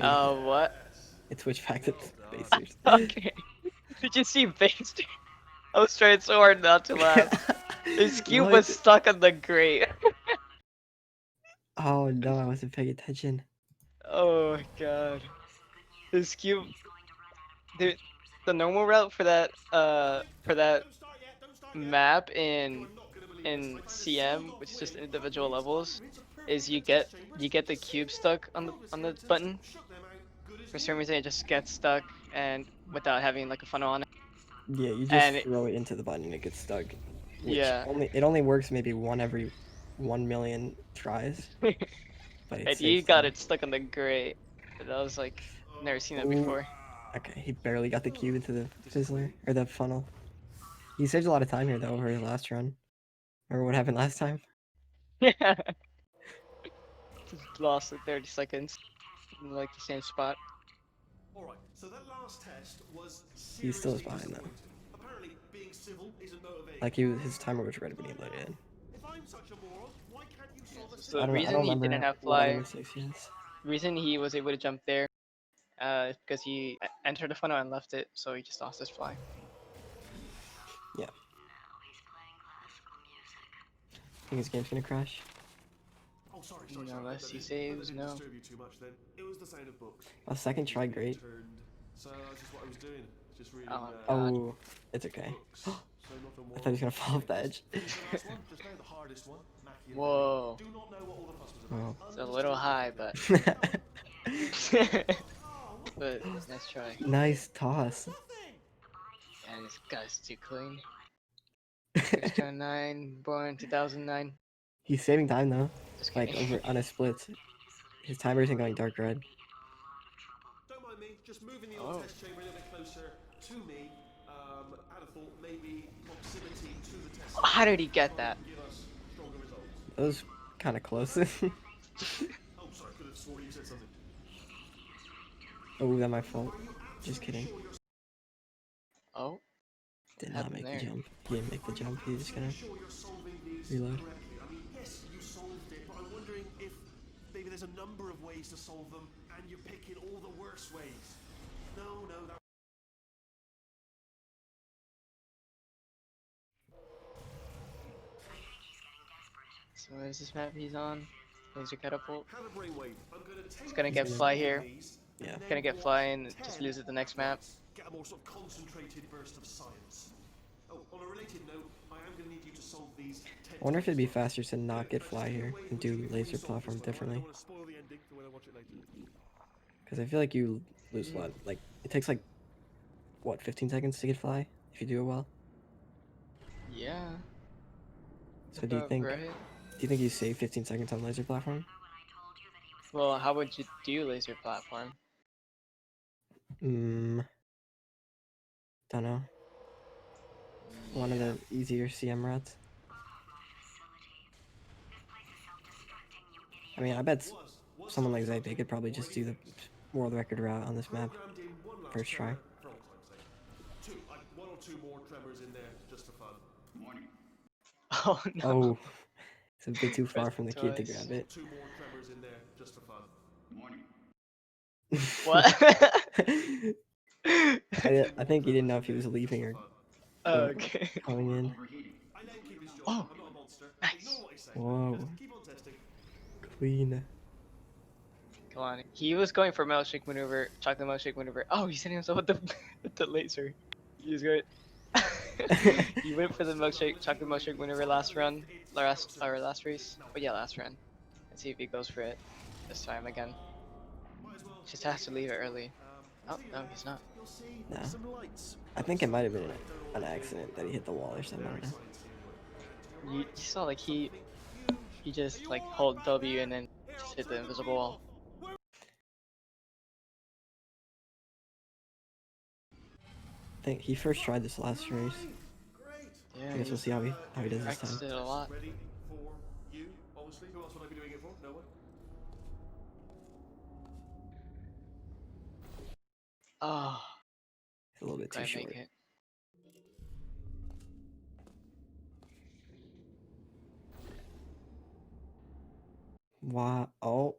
What? It switched back to basers. Okay. Did you see Baister? I was trying so hard not to laugh. His cube was What? stuck on the grate. Oh no, I wasn't paying attention. Oh my god. His cube. Dude, the normal route for that map in CM, which is just individual levels, is you get the cube stuck on the button. For some reason, it just gets stuck and without having like a funnel on it. Yeah, you just And throw it into the button and it gets stuck. Which yeah, it only works maybe one every 1 million tries, but it and saves you got time. it stuck on the grate. And I was like, never seen that Ooh. before. Okay, he barely got the cube into the fizzler or the funnel. He saved a lot of time here though over his last run. Remember what happened last time? Yeah. Just lost like 30 seconds in like the same spot. Alright, so that last test was He still is seriously behind, though. disappointing. Apparently, being civil isn't motivating. Like his timer was ready when he loaded in. If I'm such a moron, why can't you solve a So I the don't reason he remember didn't have what other fly, mistakes he has. reason he was able to jump there, because he entered the funnel and left it, so he just lost his fly. Yeah. Think his game's gonna crash? Oh, sorry, Unless he I saves, didn't no. disturb you too much then. It was the sound of books. A second try, great. So that's just what I was doing. Just reading Oh, God. Oh, it's okay. books. So nothing I thought he was gonna fall off the edge. Here's the last one, just now the hardest one. Machiavelli. Whoa. Do not know what all the fuss was Wow. about. It's a little high, but but nice try. Nice toss. And this guy's too clean. 9, born 2009. He's saving time though. Just Like kidding. over on his splits. His timer isn't going dark red. Don't mind me, just moving the Oh. old test chamber a little bit closer to me. I'd have thought maybe proximity to the test How did he get that? give us stronger results. That was kind of close. Oh, sorry, could have sworn you said something. Oh, that my fault. Just kidding. Oh, Did not happened make the there? jump. He didn't make the jump. He's just gonna Sure you're solving these reload. correctly. I mean, yes, you solved it, but I'm wondering if maybe there's a number of ways to solve them, and you're picking all the worst ways. No, that. so what is this map he's on? Laser catapult. Have a brainwave. I'm gonna take It's gonna get gonna- fly here. these, and Yeah. then Gonna get watch fly and just 10 lose it the next map. Get a more sort of concentrated burst of science. Oh, on a related note, I am gonna need you to solve these 10 I wonder if it'd be times. faster to not get fly here and do laser platform differently. I don't want to spoil the ending for when I watch it later. Because I feel like you lose a lot. Like it takes like what 15 seconds to get fly if you do it well. Yeah. So do you about think right. you save 15 seconds on laser platform? Well, how would you do laser platform? Don't know. One of the easier CM routes. I mean, I bet someone like Zay, they could probably just do the world record route on this map. Programmed in one last First try. tremor for all time's sake. One or two more tremors in there just for fun. Morning. Oh no. Oh, it's a bit too far Press from the kid to twice. grab it. Two more tremors in there just for fun. Morning. What? I think he didn't know if he was leaving or Okay. coming in. Overheating. I let him keep his job. Oh, I'm not a monster. nice. Ignore what I say. Whoa. Just keep on testing. Clean. Come on. He was going for milkshake maneuver, chocolate milkshake maneuver. Oh, he's hitting himself with the with the laser. He was good. He went for the chocolate milkshake maneuver last run, last race. But yeah, last run. Let's see if he goes for it this time again. Might as well. Just has to leave it early. Oh no, he's not. You'll see No. some lights. I think it might have been an accident that he hit the wall or something. I don't know. You saw like he just like hold W and then just hit the invisible wall. I think he first tried this last race. Great. Yeah, I guess we'll see how he does this practiced time. it a lot. Ready for you, obviously. Who else would I be doing it for? No one. Oh, It's a little bit too couldn't short. make it. Wow. Oh,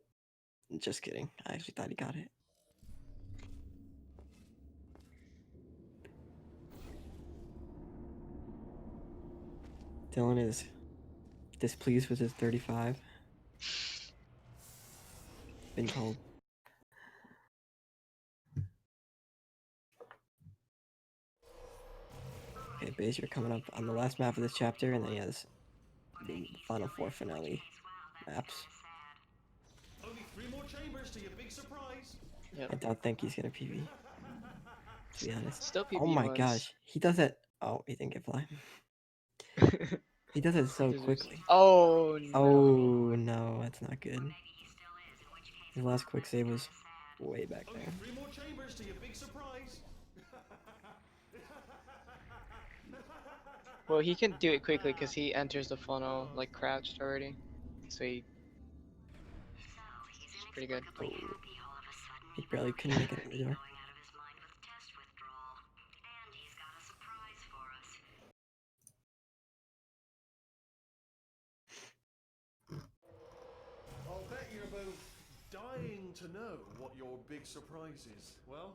just kidding. I actually thought he got it. Dylan is displeased with his 35. Been told. Okay, Baze, you're coming up on the last map of this chapter, and then he has the final 4 finale maps. Only 3 more chambers to your big surprise. I don't think he's gonna PB, to be honest. Still PB Oh my once. gosh, he does it. Oh, he didn't get fly. He does it so Deserves- quickly. Oh no. Oh no, that's not good. His last quick save was way back Only there. 3 more chambers to your big surprise. Well, he can do it quickly because he enters the funnel like crouched already. So he's pretty good. Oh, he barely couldn't make it in the door. I'll bet you're both dying to know what your big surprise is. Well,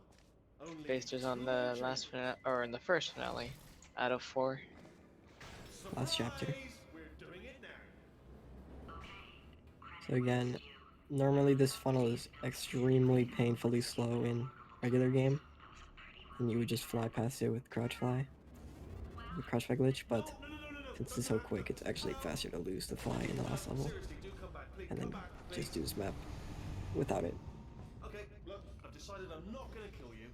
only Baister's on 2 the more last chambers. finale, or in the first finale, out of 4. Last chapter. Surprise! We're doing it now. So again, normally this funnel is extremely painfully slow in regular game, and you would just fly past it with crouch fly, with crouch fly glitch, but since it's so quick, it's actually faster to lose the fly in the last level, Seriously, do come back, please. and then Come back, just please. do this map without it. Okay, look, I've decided I'm not gonna kill you,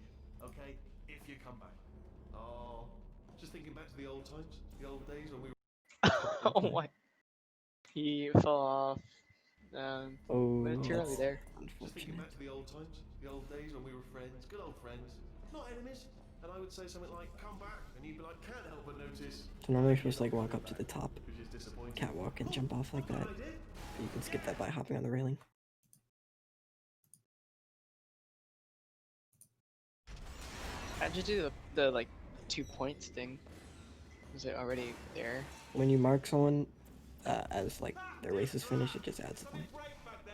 okay, if you come back. Oh, just thinking back to the old times, the old days when we were... Oh my. He fell off. Oh, Went too early that's there. Just thinking unfortunate. back to the old times, the old days when we were friends, good old friends, not enemies. And I would say something like, come back, and you'd be like, can't help but notice. So normally you're supposed to like walk up to the top, Which is disappointing. catwalk, and jump off like that, I did. but you can skip that by hopping on the railing. How'd you do the like 2 points thing? Was it already there? When you mark someone as like their race is finished, it just adds a point Break back there.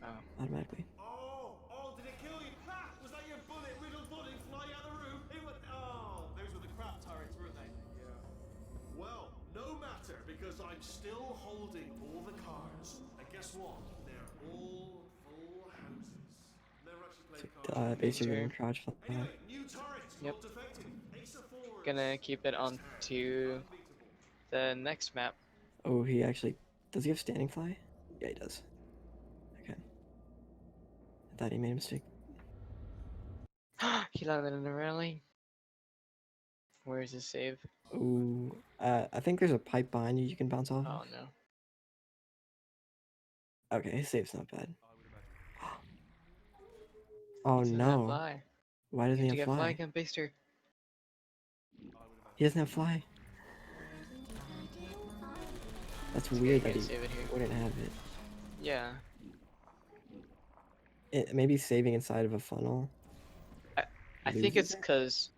Oh. automatically. Oh, did it kill you? Ha! Was that your bullet riddled body flying out the room? It was. Oh, those were the crap turrets, weren't they? Yeah. Well, no matter, because I'm still holding all the cards. And guess what? They're all full houses. Never actually played cards. Basically Sure. in crouch fly. Anyway, new turrets. Yep. Not defective. Ace of fours. Gonna keep it on to the next map. Oh, he actually does he have standing fly? Yeah, he does. Okay. I thought he made a mistake. He landed in the railing. Where's his save? Ooh, I think there's a pipe behind you can bounce off. Oh no. Okay, his save's not bad. Oh Doesn't have no! fly. Why doesn't You he have to have get fly fly? again, Baister. He doesn't have fly. That's weird that Can't he save it here. wouldn't have it. Yeah. Maybe saving inside of a funnel. I think it's cause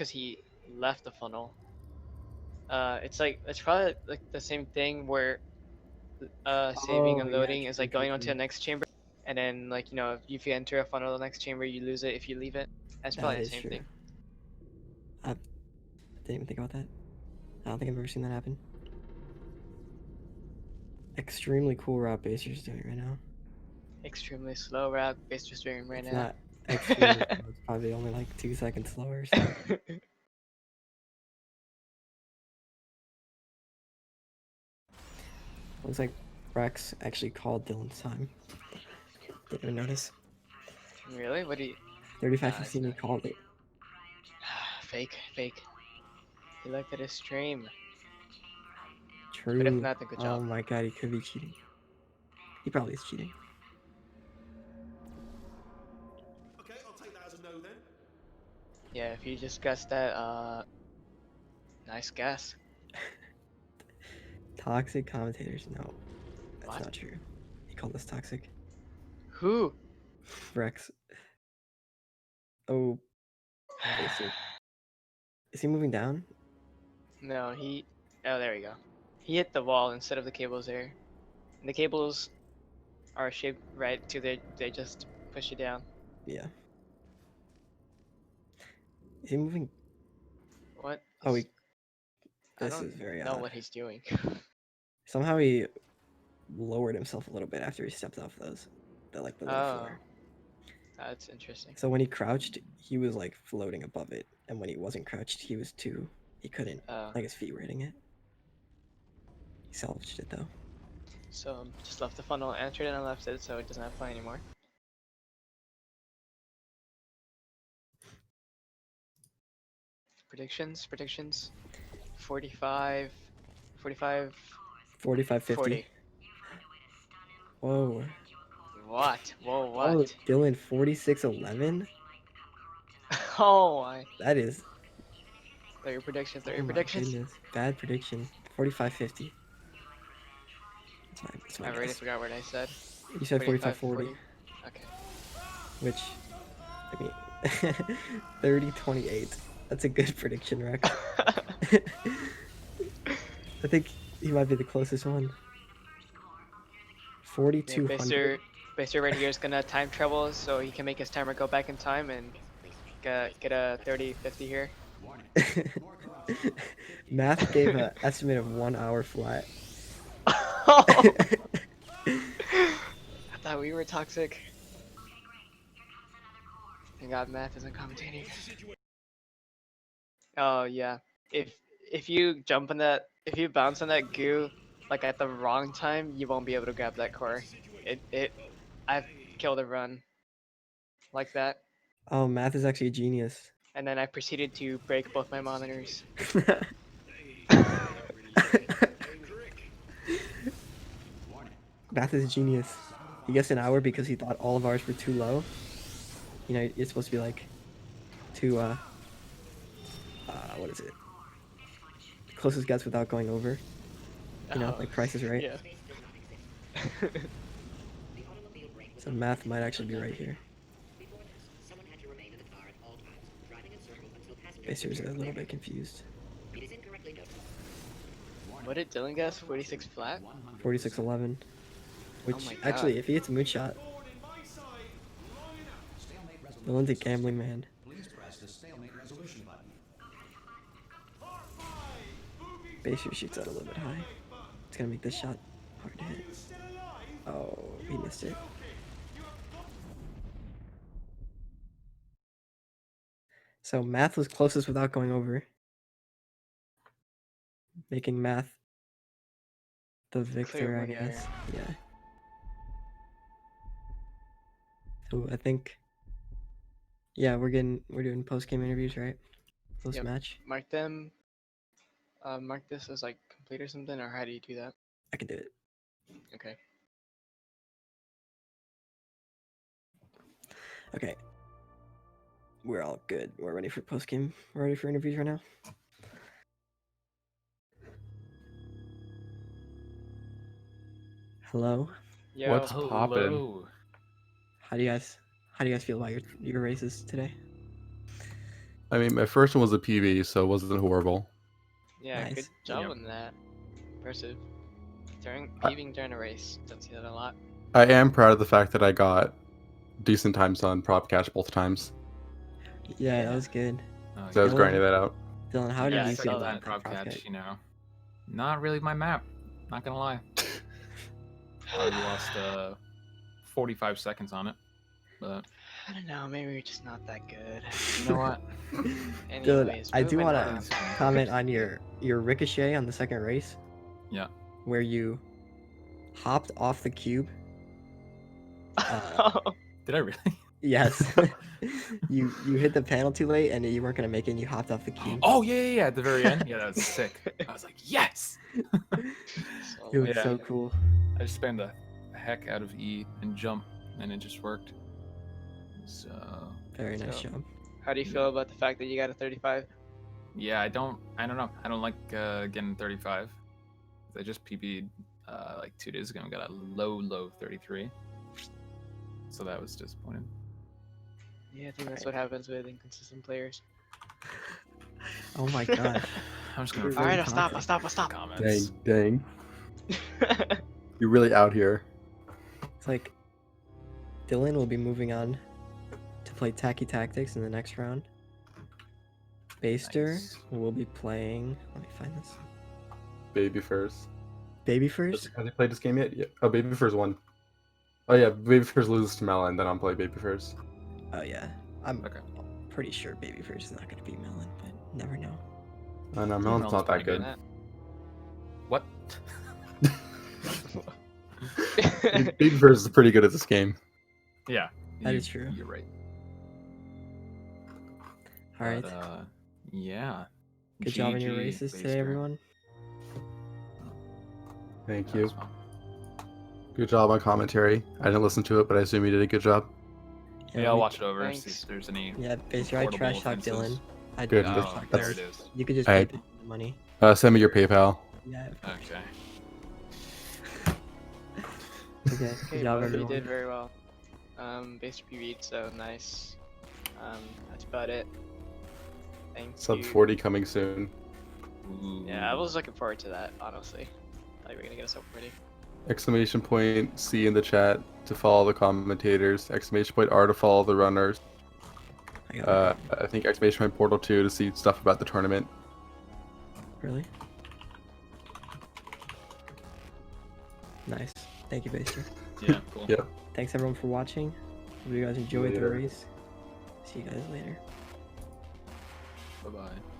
he left the funnel. It's probably like the same thing where saving and Oh, yeah, loading is true, like true, going onto true. the next chamber, and then like if you enter a funnel the next chamber you lose it if you leave it. That's probably That the is same true. thing. I didn't even think about that. I don't think I've ever seen that happen. Extremely cool route Baser's doing right now. Extremely slow route Baister's doing right It's now. not extremely slow, it's probably only like 2 seconds slower. So. Looks like Rex actually called Dylan's time. Didn't even notice. Really? What do you? 35:15, he called it. Fake. He looked at his stream. True. But if not, then good Oh job. my god, he could be cheating. He probably is cheating. Okay, I'll take that as a no then. Yeah, if you just guessed that, nice guess. Toxic commentators. No, that's What? not true. He called us toxic. Who? Rex. Oh, is he moving down? No, oh, there we go. He hit the wall instead of the cables there. And the cables are shaped right to they just push you down. Yeah. Is he moving? What? Oh, I This don't is very know odd. what he's doing. Somehow he lowered himself a little bit after he stepped off the low Oh, floor. that's interesting. So when he crouched, he was like floating above it, and when he wasn't crouched, he couldn't, Oh, like his feet were hitting it. He salvaged it though. so just left the funnel, entered and I left it, so it doesn't apply anymore. Predictions. 45, 45, 45, 50. 40. Whoa. What? Whoa, Oh, what? Dylan, 46-11? Oh, my. That is, Throw your predictions, throw oh your my predictions. goodness. Bad prediction. 45-50. That's my I already guess. forgot what I said. You said 45, 45-40, Okay. which, I mean, 30-28. That's a good prediction, Rex. I think he might be the closest one. Yeah, 4200. Baister right here is gonna time travel so he can make his timer go back in time and get a 30-50 here. Math gave an estimate of 1 hour flat. I thought we were toxic. Thank God math isn't commentating. Oh yeah. If you jump on that, if you bounce on that goo like at the wrong time, you won't be able to grab that core. I've killed a run like that, Oh, Math is actually a genius. and then I proceeded to break both my monitors. Math is a genius. He guessed an hour because he thought all of ours were too low. You know, you're supposed to be like too, what is it? Closest guess without going over. You know, Oh, like Price is Right. Yeah. So Math might actually be right here. Before this, someone had to remain in the car at all times, driving in circles until passengers Baster's a were little cleared. bit confused. It is incorrectly noted. What did Dylan guess? 46 flat? 46-11. Which, my God. actually, if he hits a moonshot, Born in my side long enough. Stalemate resolution. Dylan's a gambling man. Please press the stalemate resolution button. Par five. Boogie Baster shoots out a little bit high. It's gonna make this shot hard to hit. still alive? Oh, he missed it. Okay. You have got So Math was closest without going over. Making Math the victor, I winner. guess. Yeah. So I think, yeah, we're doing post-game interviews, right? Post-match. Mark them. Mark this as like complete or something, or how do you do that? I can do it. Okay. Okay. We're all good. We're ready for post-game. We're ready for interviews right now. Hello. Yo. What's poppin'? How do you guys feel about your races today? I mean, my first one was a PB, so it wasn't horrible. Yeah, good Nice. job Yep. on that. Impressive. PBing during a race. Don't see that a lot. I am proud of the fact that I got decent times on prop catch both times. Yeah, that was good. So I was Dylan? grinding that out. Dylan, how Yeah, did I you saw feel that about prop prop catch, catch? you know. Not really my map, not gonna lie. I lost 45 seconds on it, but I don't know. Maybe you're just not that good. you know what? Dylan, Anyways, I do moving want on. to comment on your ricochet on the second race. Yeah. Where you hopped off the cube. Did I really? Yes. you hit the panel too late and you weren't gonna make it and you hopped off the cube. Oh yeah, at the very end. Yeah, that was sick. I was like, yes. It was yeah. so cool. I just spammed the heck out of E and jump, and it just worked. So Very nice So- job. How do you feel about the fact that you got a 35? yeah, I don't know. I don't like getting 35. I just PB'd like 2 days ago and got a low 33. So that was disappointing. Yeah, I think that's what happens with inconsistent players. Oh my god. I'm just gonna You're All right, really I'll stop. comments. Dang. You're really out here. It's like Dylan will be moving on to play Tacky Tactics in the next round. Baster Nice. will be playing. Let me find this. Baby Furs. Baby Has first? he played this game yet? Yeah. Oh, Baby Furs won. Oh yeah, Baby Furs loses to Melon, then I'll play Baby Furs. Oh yeah, I'm Okay. pretty sure Baby first is not gonna beat Melon, but never know. Oh no, Yeah, Melon's Melon's not that pretty good. That- What? Baby Furs is pretty good at this game. Yeah. That is true. You're right. All right. But, yeah. Good job in your GG, races today, Baister. everyone. Thank That you. was fun. Good job on commentary. I didn't listen to it, but I assume you did a good job. Yeah, I'll we- watch it over. See Thanks. if there's any. Yeah, basically, I portable trash talked offenses. Dylan. I Good. trash Oh, talked there Dylan. it is. You could just Alright. keep the money. Send me your PayPal. Yeah. Okay. Okay. Good Okay, job, well, you everyone. did very well. Baister PB'd, so nice. That's about it. Thank Sub you. 40 coming soon. Yeah, I was looking forward to that, honestly. Like, we're gonna get us up ready. Exclamation point C in the chat to follow the commentators. Exclamation point R to follow the runners. I got it. I think exclamation point portal 2 to see stuff about the tournament. Really? Nice. Thank you, Baster. Yeah, cool. Yep. Thanks everyone for watching. Hope you guys enjoyed the Later. race. See you guys later. Bye bye.